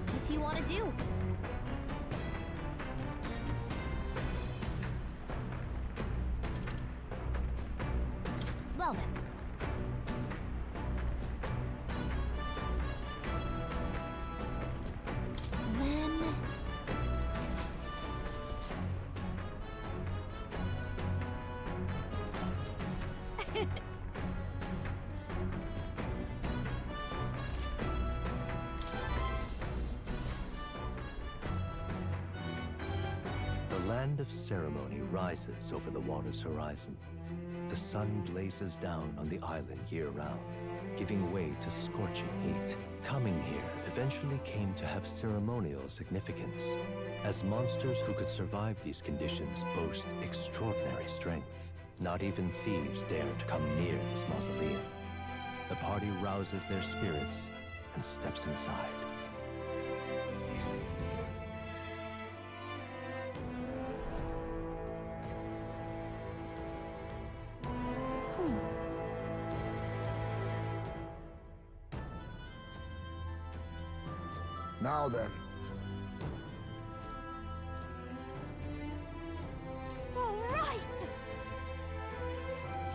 What do you want to do? Well then. land of ceremony rises over the water's horizon. The sun blazes down on the island year-round, giving way to scorching heat. Coming here eventually came to have ceremonial significance, as monsters who could survive these conditions boast extraordinary strength. Not even thieves dare to come near this mausoleum. The party rouses their spirits and steps inside. Now then. All right!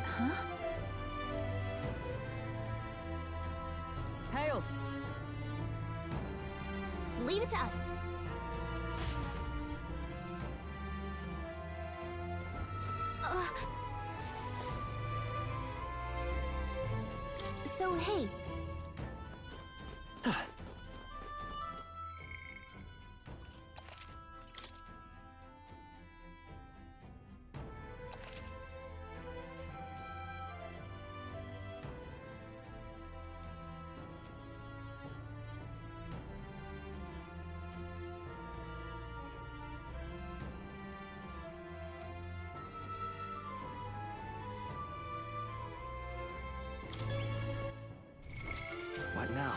Huh? Hail! Leave it to us. So, hey. What now?